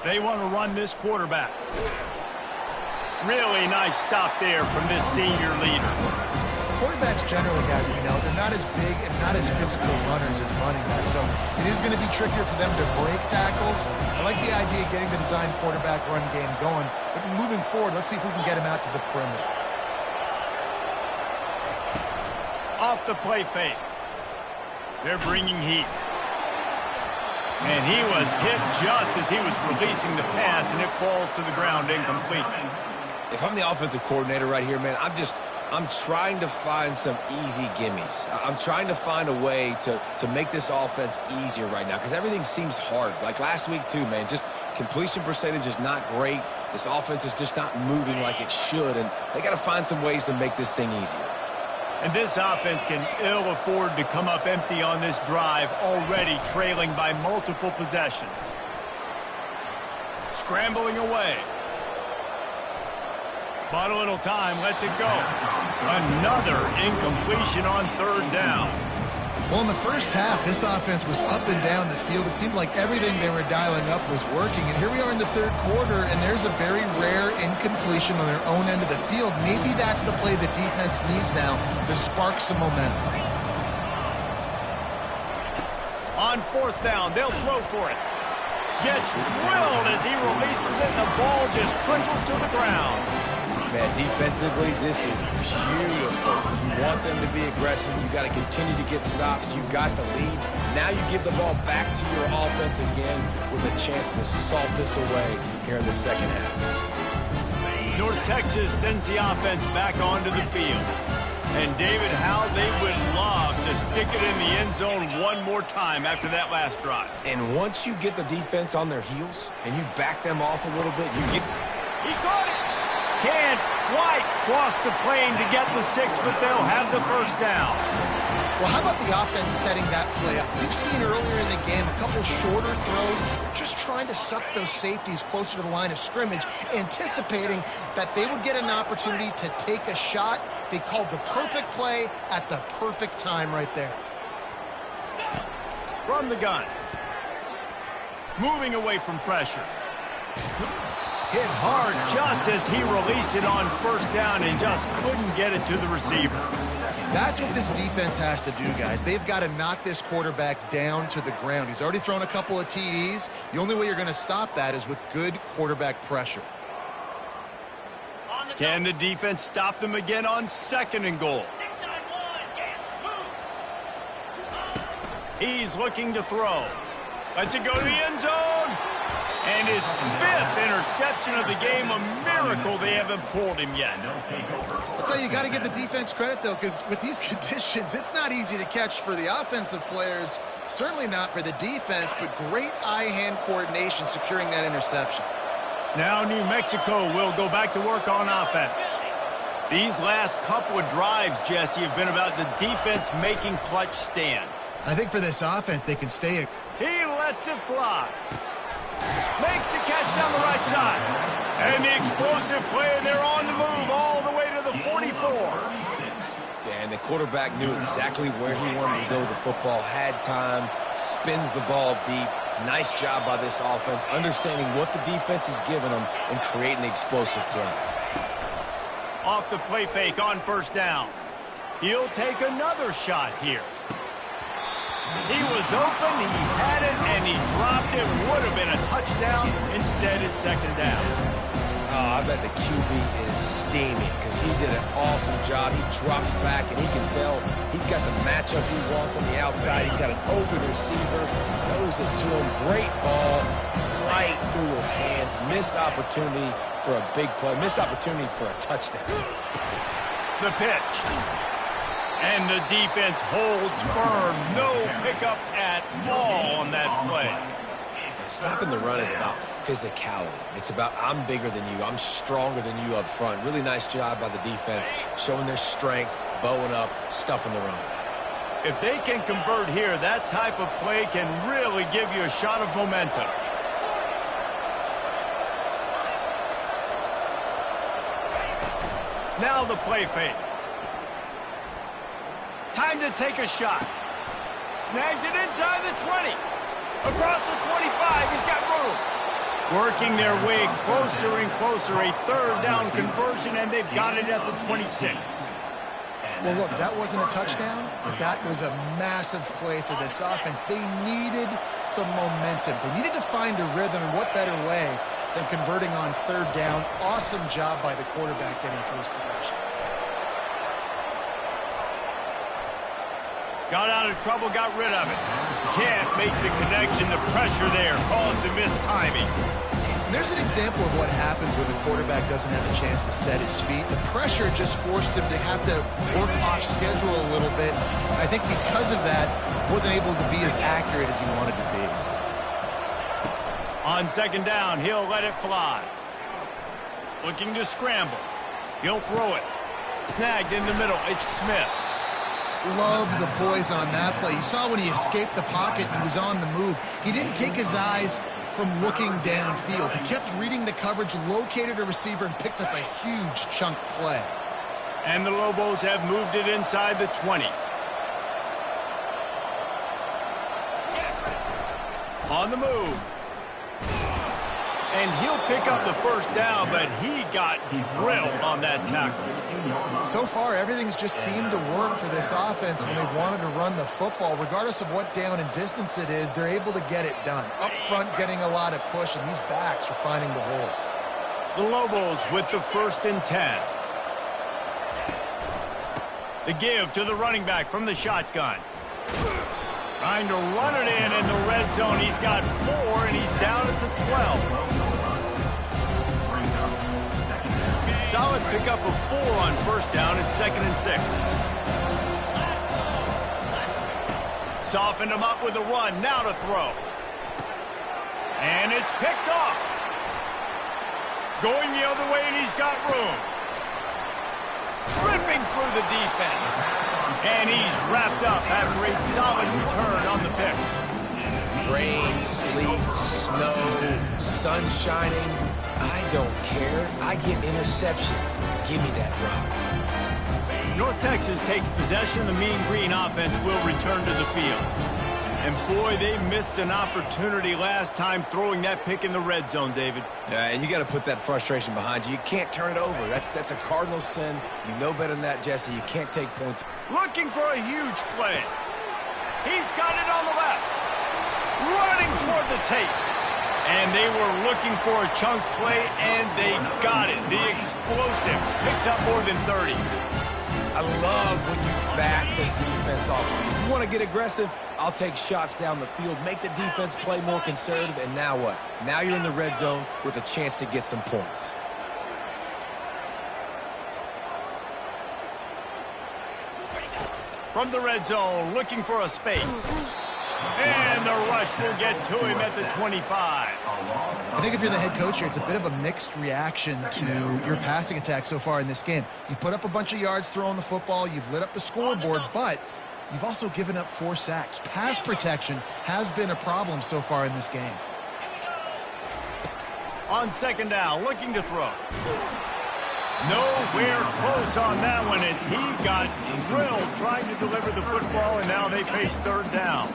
They want to run this quarterback. Really nice stop there from this senior leader. Quarterbacks generally, guys, we know, they're not as big and not as physical runners as running backs, so it is going to be trickier for them to break tackles. I like the idea of getting the design quarterback run game going, but moving forward, let's see if we can get him out to the perimeter. Off the play fake. They're bringing heat. And he was hit just as he was releasing the pass, and it falls to the ground incomplete. If I'm the offensive coordinator right here, man, I'm trying to find some easy gimmies. I'm trying to find a way to make this offense easier right now because everything seems hard. Like last week, too, man, just completion percentage is not great. This offense is just not moving like it should, and they got to find some ways to make this thing easier. And this offense can ill afford to come up empty on this drive, already trailing by multiple possessions. Scrambling away. Bought a little time, lets it go. Another incompletion on third down. Well, in the first half, this offense was up and down the field. It seemed like everything they were dialing up was working. And here we are in the third quarter, and there's a very rare incompletion on their own end of the field. Maybe that's the play the defense needs now to spark some momentum. On fourth down, they'll throw for it. Gets drilled as he releases it, and the ball just trickles to the ground. Man, defensively, this is beautiful. You want them to be aggressive. You got to continue to get stops. You got the lead. Now you give the ball back to your offense again with a chance to salt this away here in the second half. North Texas sends the offense back onto the field. And David, how they would love to stick it in the end zone one more time after that last drive. And once you get the defense on their heels and you back them off a little bit, you get... He caught it! Can't quite cross the plane to get the 6, but they'll have the first down. Well, how about the offense setting that play up? We've seen earlier in the game a couple shorter throws, just trying to suck those safeties closer to the line of scrimmage, anticipating that they would get an opportunity to take a shot. They called the perfect play at the perfect time right there. From the gun. Moving away from pressure. Hit hard just as he released it on first down and just couldn't get it to the receiver. That's what this defense has to do, guys. They've got to knock this quarterback down to the ground. He's already thrown a couple of TDs. The only way you're going to stop that is with good quarterback pressure. Can the defense stop them again on second and goal? He's looking to throw. Lets it go to the end zone. And his 5th interception of the game, a miracle they haven't pulled him yet. I'll tell you, you got to give the defense credit, though, because with these conditions, it's not easy to catch for the offensive players, certainly not for the defense, but great eye-hand coordination securing that interception. Now New Mexico will go back to work on offense. These last couple of drives, Jesse, have been about the defense making clutch stand. I think for this offense, they can stay. He lets it fly. Makes the catch down the right side. And the explosive play, and they're on the move all the way to the 44. Yeah, and the quarterback knew exactly where he wanted to go with the football, had time, spins the ball deep. Nice job by this offense, understanding what the defense is giving them and creating the explosive play. Off the play fake on first down. He'll take another shot here. He was open, he had it, and he dropped it. Would have been a touchdown. Instead, it's second down. Oh, I bet the QB is steaming because he did an awesome job. He drops back, and he can tell he's got the matchup he wants on the outside. He's got an open receiver, throws it to him. Great ball right through his hands. Missed opportunity for a big play. Missed opportunity for a touchdown. The pitch. And the defense holds firm. No pickup at all on that play. Stopping the run is about physicality. It's about I'm bigger than you. I'm stronger than you up front. Really nice job by the defense, showing their strength, bowing up, stuffing the run. If they can convert here, that type of play can really give you a shot of momentum. Now the play fake. Time to take a shot. Snags it inside the 20. Across the 25, he's got room. Working their way closer and closer, a third down conversion, and they've got it at the 26. Well, look, that wasn't a touchdown, but that was a massive play for this offense. They needed some momentum. They needed to find a rhythm, and what better way than converting on third down. Awesome job by the quarterback getting through his progression. Got out of trouble, got rid of it. Can't make the connection. The pressure there caused the missed timing. There's an example of what happens when the quarterback doesn't have a chance to set his feet. The pressure just forced him to have to work off schedule a little bit. I think because of that, wasn't able to be as accurate as he wanted to be. On second down, he'll let it fly. Looking to scramble. He'll throw it. Snagged in the middle. It's Smith. Love the poise on that play. You saw when he escaped the pocket, he was on the move. He didn't take his eyes from looking downfield. He kept reading the coverage, located a receiver, and picked up a huge chunk play. And the Lobos have moved it inside the 20. On the move. And he'll pick up the first down, but he got drilled on that tackle. So far, everything's just seemed to work for this offense when they've wanted to run the football. Regardless of what down and distance it is, they're able to get it done. Up front, getting a lot of push, and these backs are finding the holes. The Lobos with the 1st and 10. The give to the running back from the shotgun. Trying to run it in the red zone. He's got 4, and he's down at the 12. Solid pickup of 4 on first down and 2nd and 6. Softened him up with a run. Now to throw. And it's picked off. Going the other way, and he's got room. Ripping through the defense. And he's wrapped up after a solid return on the pick. Rain, sleet, snow, sun shining. I don't care. I get interceptions. Give me that rock. North Texas takes possession. The Mean Green offense will return to the field. And boy, they missed an opportunity last time throwing that pick in the red zone, David. And you got to put that frustration behind you. You can't turn it over. That's a cardinal sin. You know better than that, Jesse. You can't take points. Looking for a huge play. He's got it on the left. Running toward the tape. And they were looking for a chunk play, and they got it. The explosive picks up more than 30. I love when you back the defense off. If you want to get aggressive, I'll take shots down the field, make the defense play more conservative, and now what? Now you're in the red zone with a chance to get some points. From the red zone, looking for a space. And the rush will get to him at the 25. I think if you're the head coach here, it's a bit of a mixed reaction to your passing attack so far in this game. You've put up a bunch of yards throwing the football. You've lit up the scoreboard, but you've also given up 4 sacks. Pass protection has been a problem so far in this game. On second down, looking to throw. Nowhere close on that one as he got drilled trying to deliver the football, and now they face third down.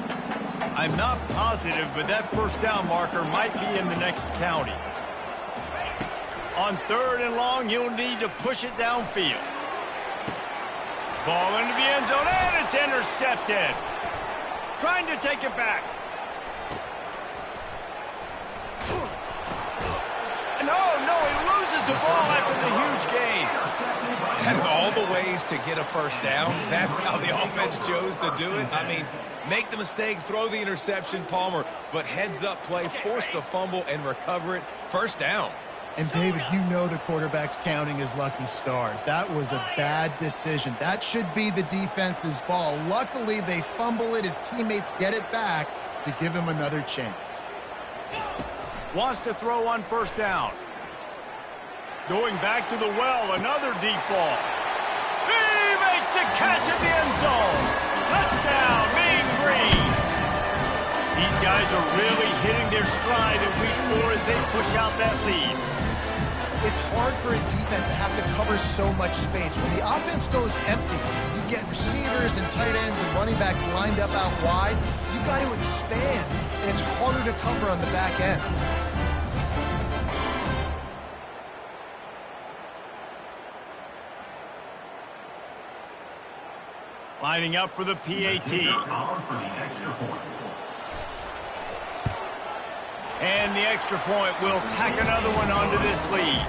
I'm not positive, but that first down marker might be in the next county. On third and long, you'll need to push it downfield. Ball into the end zone, and it's intercepted. Trying to take it back. No, he loses the ball after the huge gain. Out of all the ways to get a first down, that's how the offense chose to do it. I mean, make the mistake, throw the interception, Palmer, but heads-up play, force the fumble, and recover it. First down. And, David, you know the quarterback's counting his lucky stars. That was a bad decision. That should be the defense's ball. Luckily, they fumble it. His teammates get it back to give him another chance. Wants to throw on first down. Going back to the well, another deep ball. He makes the catch at the end zone. Touchdown, Mean Green. These guys are really hitting their stride in week 4 as they push out that lead. It's it's hard for a defense to have to cover so much space. When the offense goes empty, you get receivers and tight ends and running backs lined up out wide. You've got to expand, and it's harder to cover on the back end. Lining up for the PAT. And the extra point will tack another one onto this lead.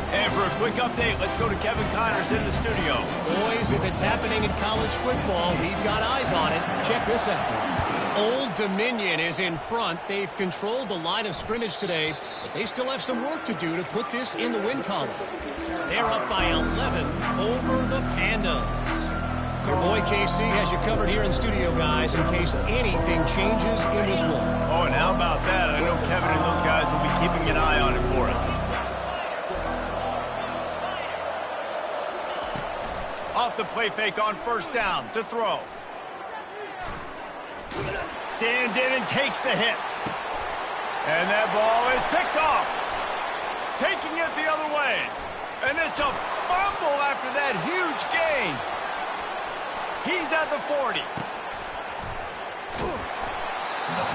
And for a quick update, let's go to Kevin Connors in the studio. Boys, if it's happening in college football, we've got eyes on it. Check this out. Old Dominion is in front. They've controlled the line of scrimmage today, but they still have some work to do to put this in the win column. They're up by 11 over the Pandas. Your boy KC has you covered here in studio, guys, in case anything changes in this one. Oh, and how about that? I know Kevin and those guys will be keeping an eye on it for us. Off the play fake on first down to throw. Stands in and takes the hit. And that ball is picked off. Taking it the other way. And it's a fumble after that huge gain. He's at the 40.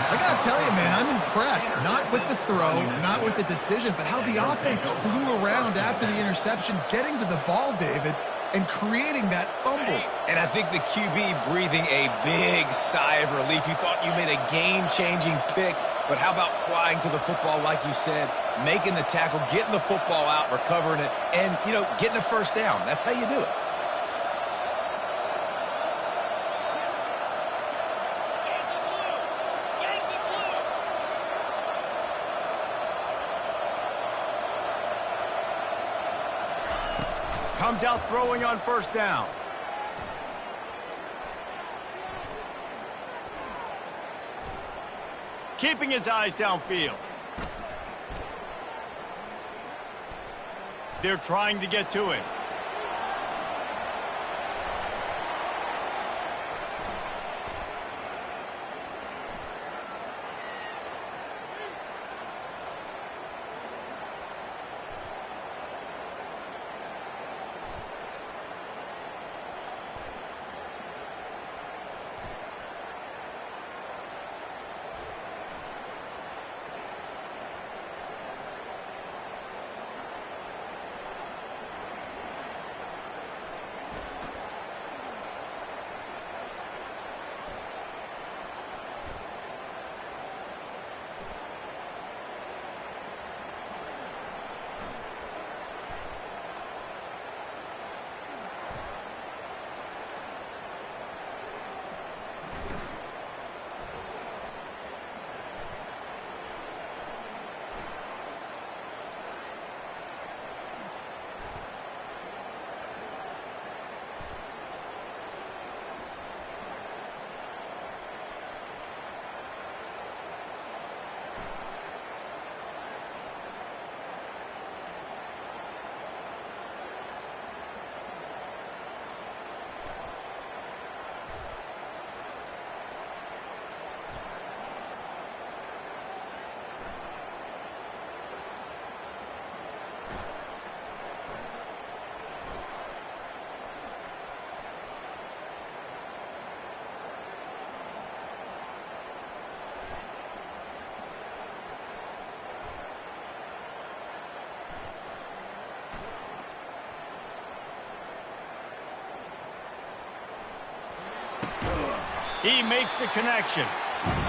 I got to tell you, man, I'm impressed. Not with the throw, not with the decision, but how the offense flew around after the interception, getting to the ball, David, and creating that fumble. And I think the QB breathing a big sigh of relief. You thought you made a game-changing pick, but how about flying to the football, like you said, making the tackle, getting the football out, recovering it, and, you know, getting a first down. That's how you do it. Comes out throwing on first down. Keeping his eyes downfield. They're trying to get to him. He makes the connection.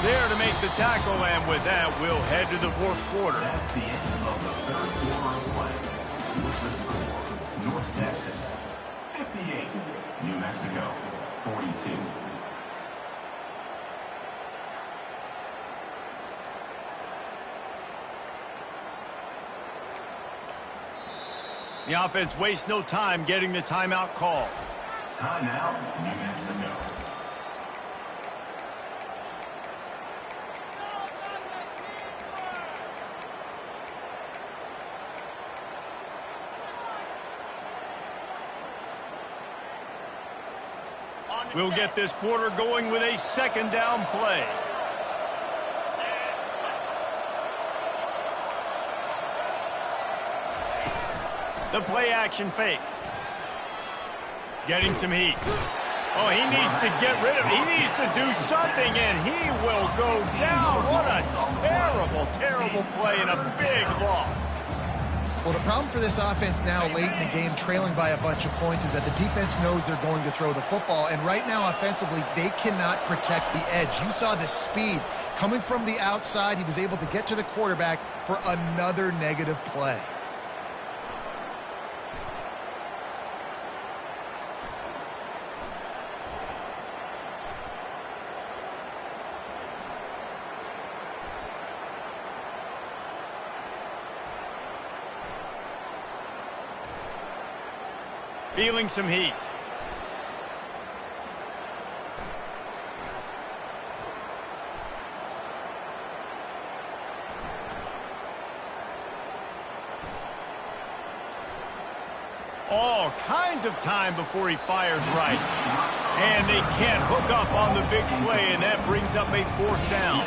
There to make the tackle, and with that, we'll head to the fourth quarter. That's the end of the third quarter of play. With the score, North Texas 58, New Mexico 42. The offense wastes no time getting the timeout call. Timeout, New Mexico. We'll get this quarter going with a second down play. The play action fake. Getting some heat. Oh, he needs to get rid of it. He needs to do something, and he will go down. What a terrible, terrible play and a big loss. Well, the problem for this offense now late in the game, trailing by a bunch of points, is that the defense knows they're going to throw the football. And right now, offensively, they cannot protect the edge. You saw the speed coming from the outside. He was able to get to the quarterback for another negative play. Feeling some heat. All kinds of time before he fires right. And they can't hook up on the big play, and that brings up a fourth down.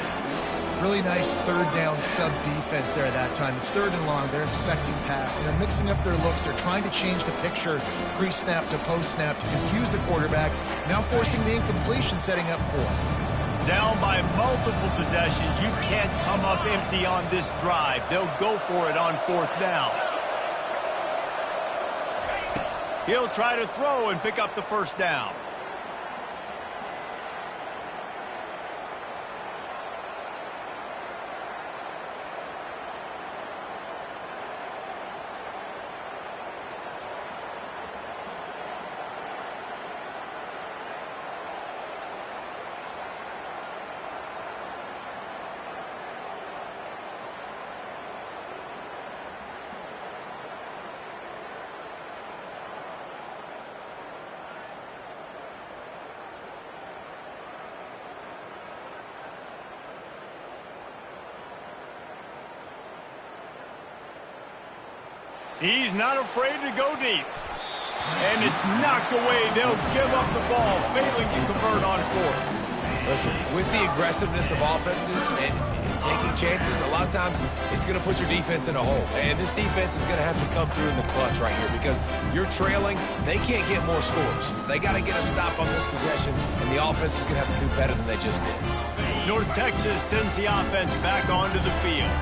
Really nice third down sub defense there at that time. It's third and long. They're expecting pass, and they're mixing up their looks. They're trying to change the picture pre-snap to post-snap to confuse the quarterback, now forcing the incompletion, setting up for it. Down by multiple possessions. You can't come up empty on this drive. They'll go for it on fourth down. He'll try to throw and pick up the first down. He's not afraid to go deep. And it's knocked away. They'll give up the ball, failing to convert on fourth. Listen, with the aggressiveness of offenses and taking chances, a lot of times it's going to put your defense in a hole. And this defense is going to have to come through in the clutch right here because you're trailing. They can't get more scores. They got to get a stop on this possession, and the offense is going to have to do better than they just did. North Texas sends the offense back onto the field.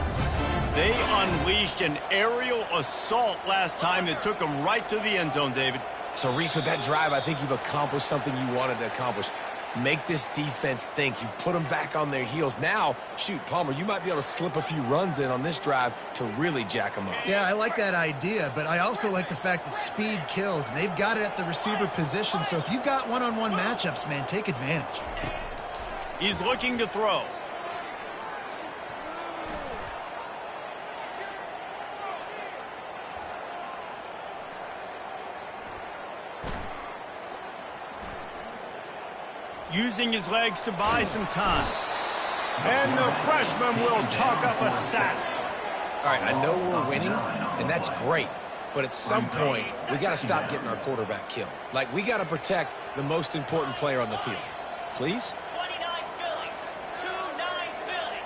They unleashed an aerial assault last time that took them right to the end zone, David. So, Reese, with that drive, I think you've accomplished something you wanted to accomplish. Make this defense think. You've put them back on their heels. Now, shoot, Palmer, you might be able to slip a few runs in on this drive to really jack them up. Yeah, I like that idea, but I also like the fact that speed kills, and they've got it at the receiver position. So if you've got one-on-one matchups, man, take advantage. He's looking to throw. Using his legs to buy some time. And the freshman will chalk up a sack. All right, I know we're winning, and that's great. But at some point, we got to stop getting our quarterback killed. Like, we got to protect the most important player on the field. Please? 29 Philly. 2-9 Philly.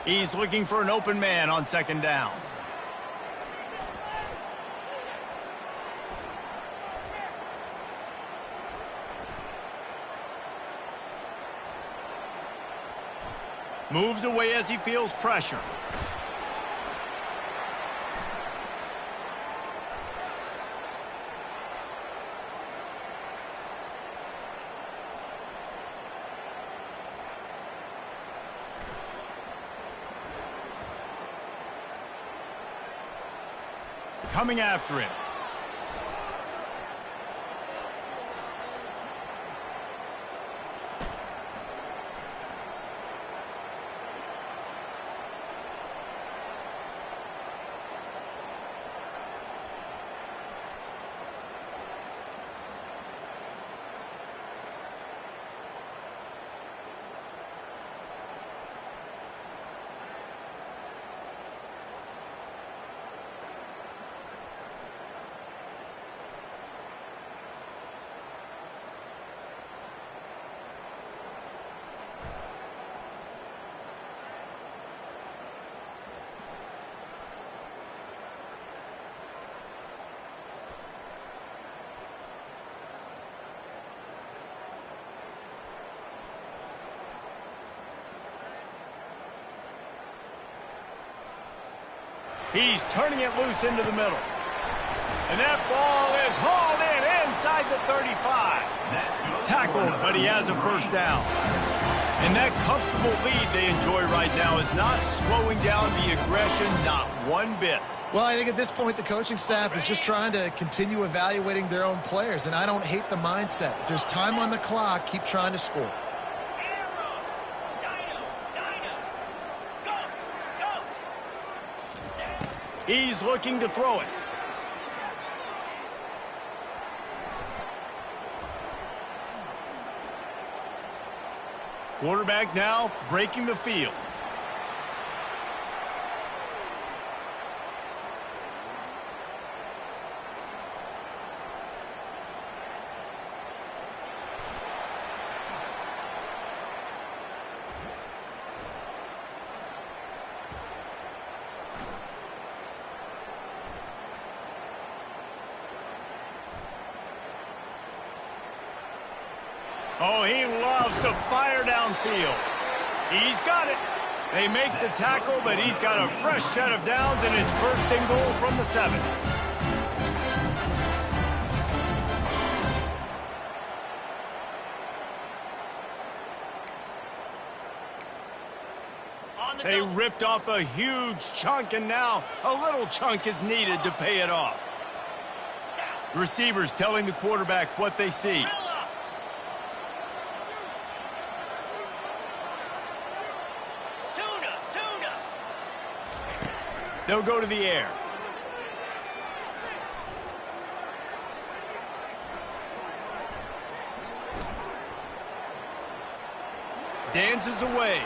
8-4. He's looking for an open man on second down. Moves away as he feels pressure. Coming after him. He's turning it loose into the middle. And that ball is hauled in inside the 35. Tackled, but he has a first down. And that comfortable lead they enjoy right now is not slowing down the aggression, not one bit. Well, I think at this point the coaching staff is just trying to continue evaluating their own players, and I don't hate the mindset. If there's time on the clock, keep trying to score. He's looking to throw it. Quarterback now breaking the field. Oh, he loves to fire downfield. He's got it. They make the tackle, but he's got a fresh set of downs, and it's first and goal from the 7. They ripped off a huge chunk, and now a little chunk is needed to pay it off. Receivers telling the quarterback what they see. They'll go to the air. Dances away.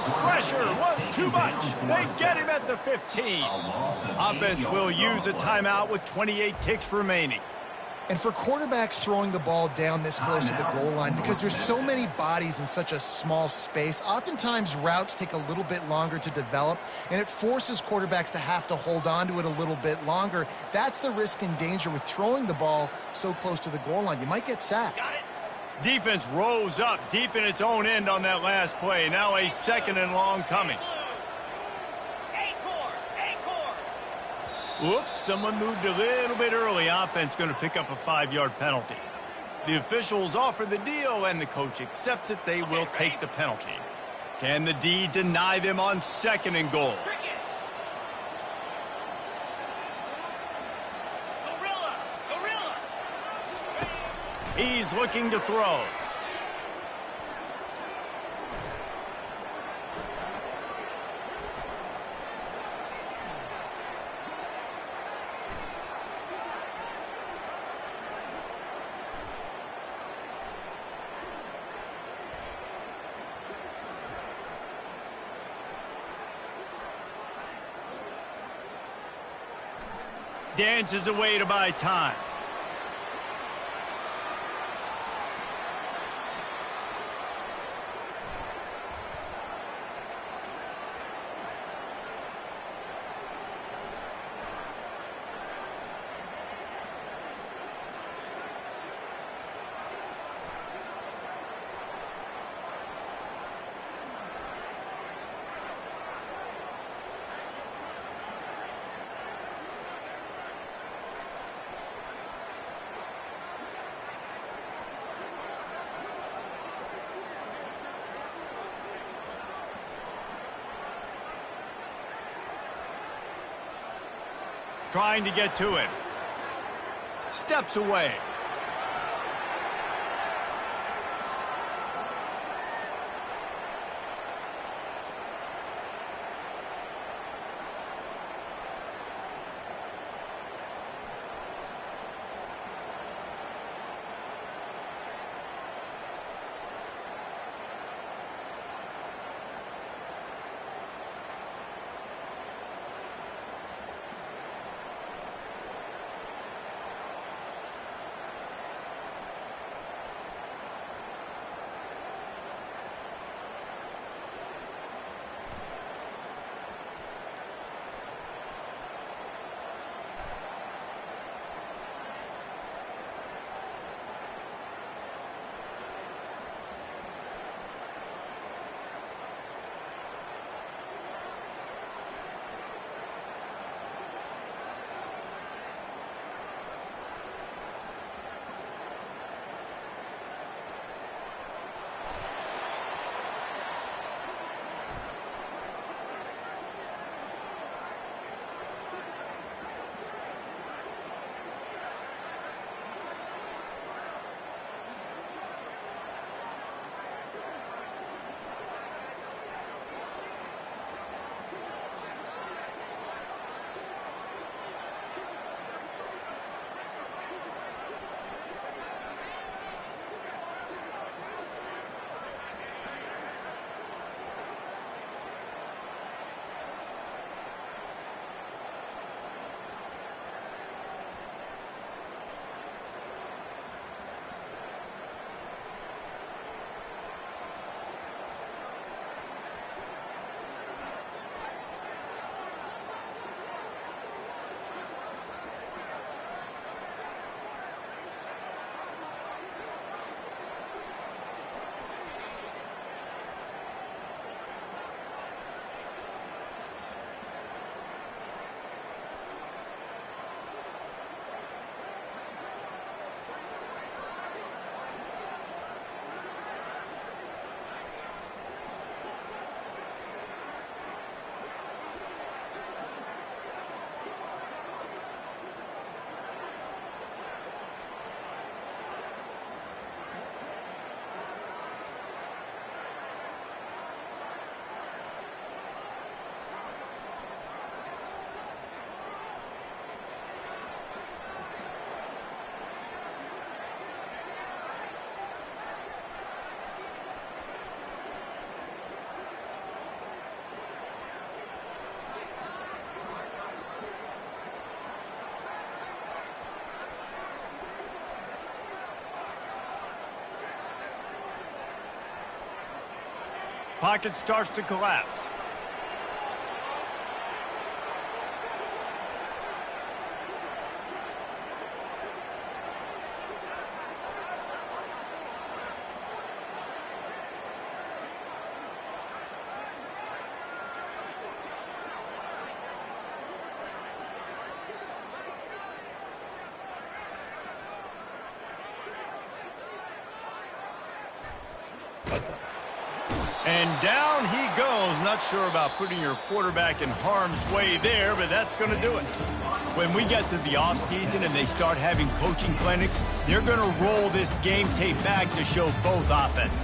Pressure was too much. They get him at the 15. Offense will use a timeout with 28 ticks remaining. And for quarterbacks throwing the ball down this close to the goal line, because there's so many bodies in such a small space, oftentimes routes take a little bit longer to develop, and it forces quarterbacks to have to hold on to it a little bit longer. That's the risk and danger with throwing the ball so close to the goal line. You might get sacked. Defense rose up deep in its own end on that last play. Now a 2nd and long coming. Whoops, someone moved a little bit early. Offense going to pick up a 5-yard penalty. The officials offer the deal, and the coach accepts it. They will take the penalty. Can the D deny them on 2nd and goal? He's looking to throw. Dances away to buy time. Trying to get to him. Steps away. pocket starts to collapse. And down he goes. Not sure about putting your quarterback in harm's way there, but that's going to do it. When we get to the offseason and they start having coaching clinics, they're going to roll this game tape back to show both offenses.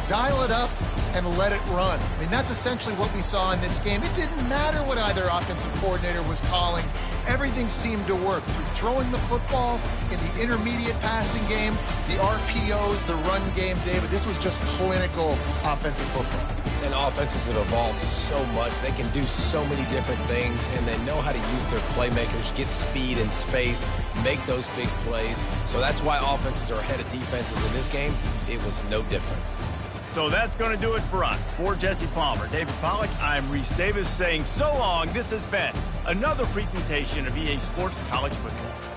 Dial it up and let it run. I mean, that's essentially what we saw in this game. It didn't matter what either offensive coordinator was calling. Everything seemed to work through throwing the football in the intermediate passing game, the RPOs, the run game, David. This was just clinical offensive football. And offenses have evolved so much. They can do so many different things, and they know how to use their playmakers, get speed and space, make those big plays. So that's why offenses are ahead of defenses in this game. It was no different. So that's going to do it for us. For Jesse Palmer, David Pollack, I'm Reese Davis saying so long. This has been another presentation of EA Sports College Football.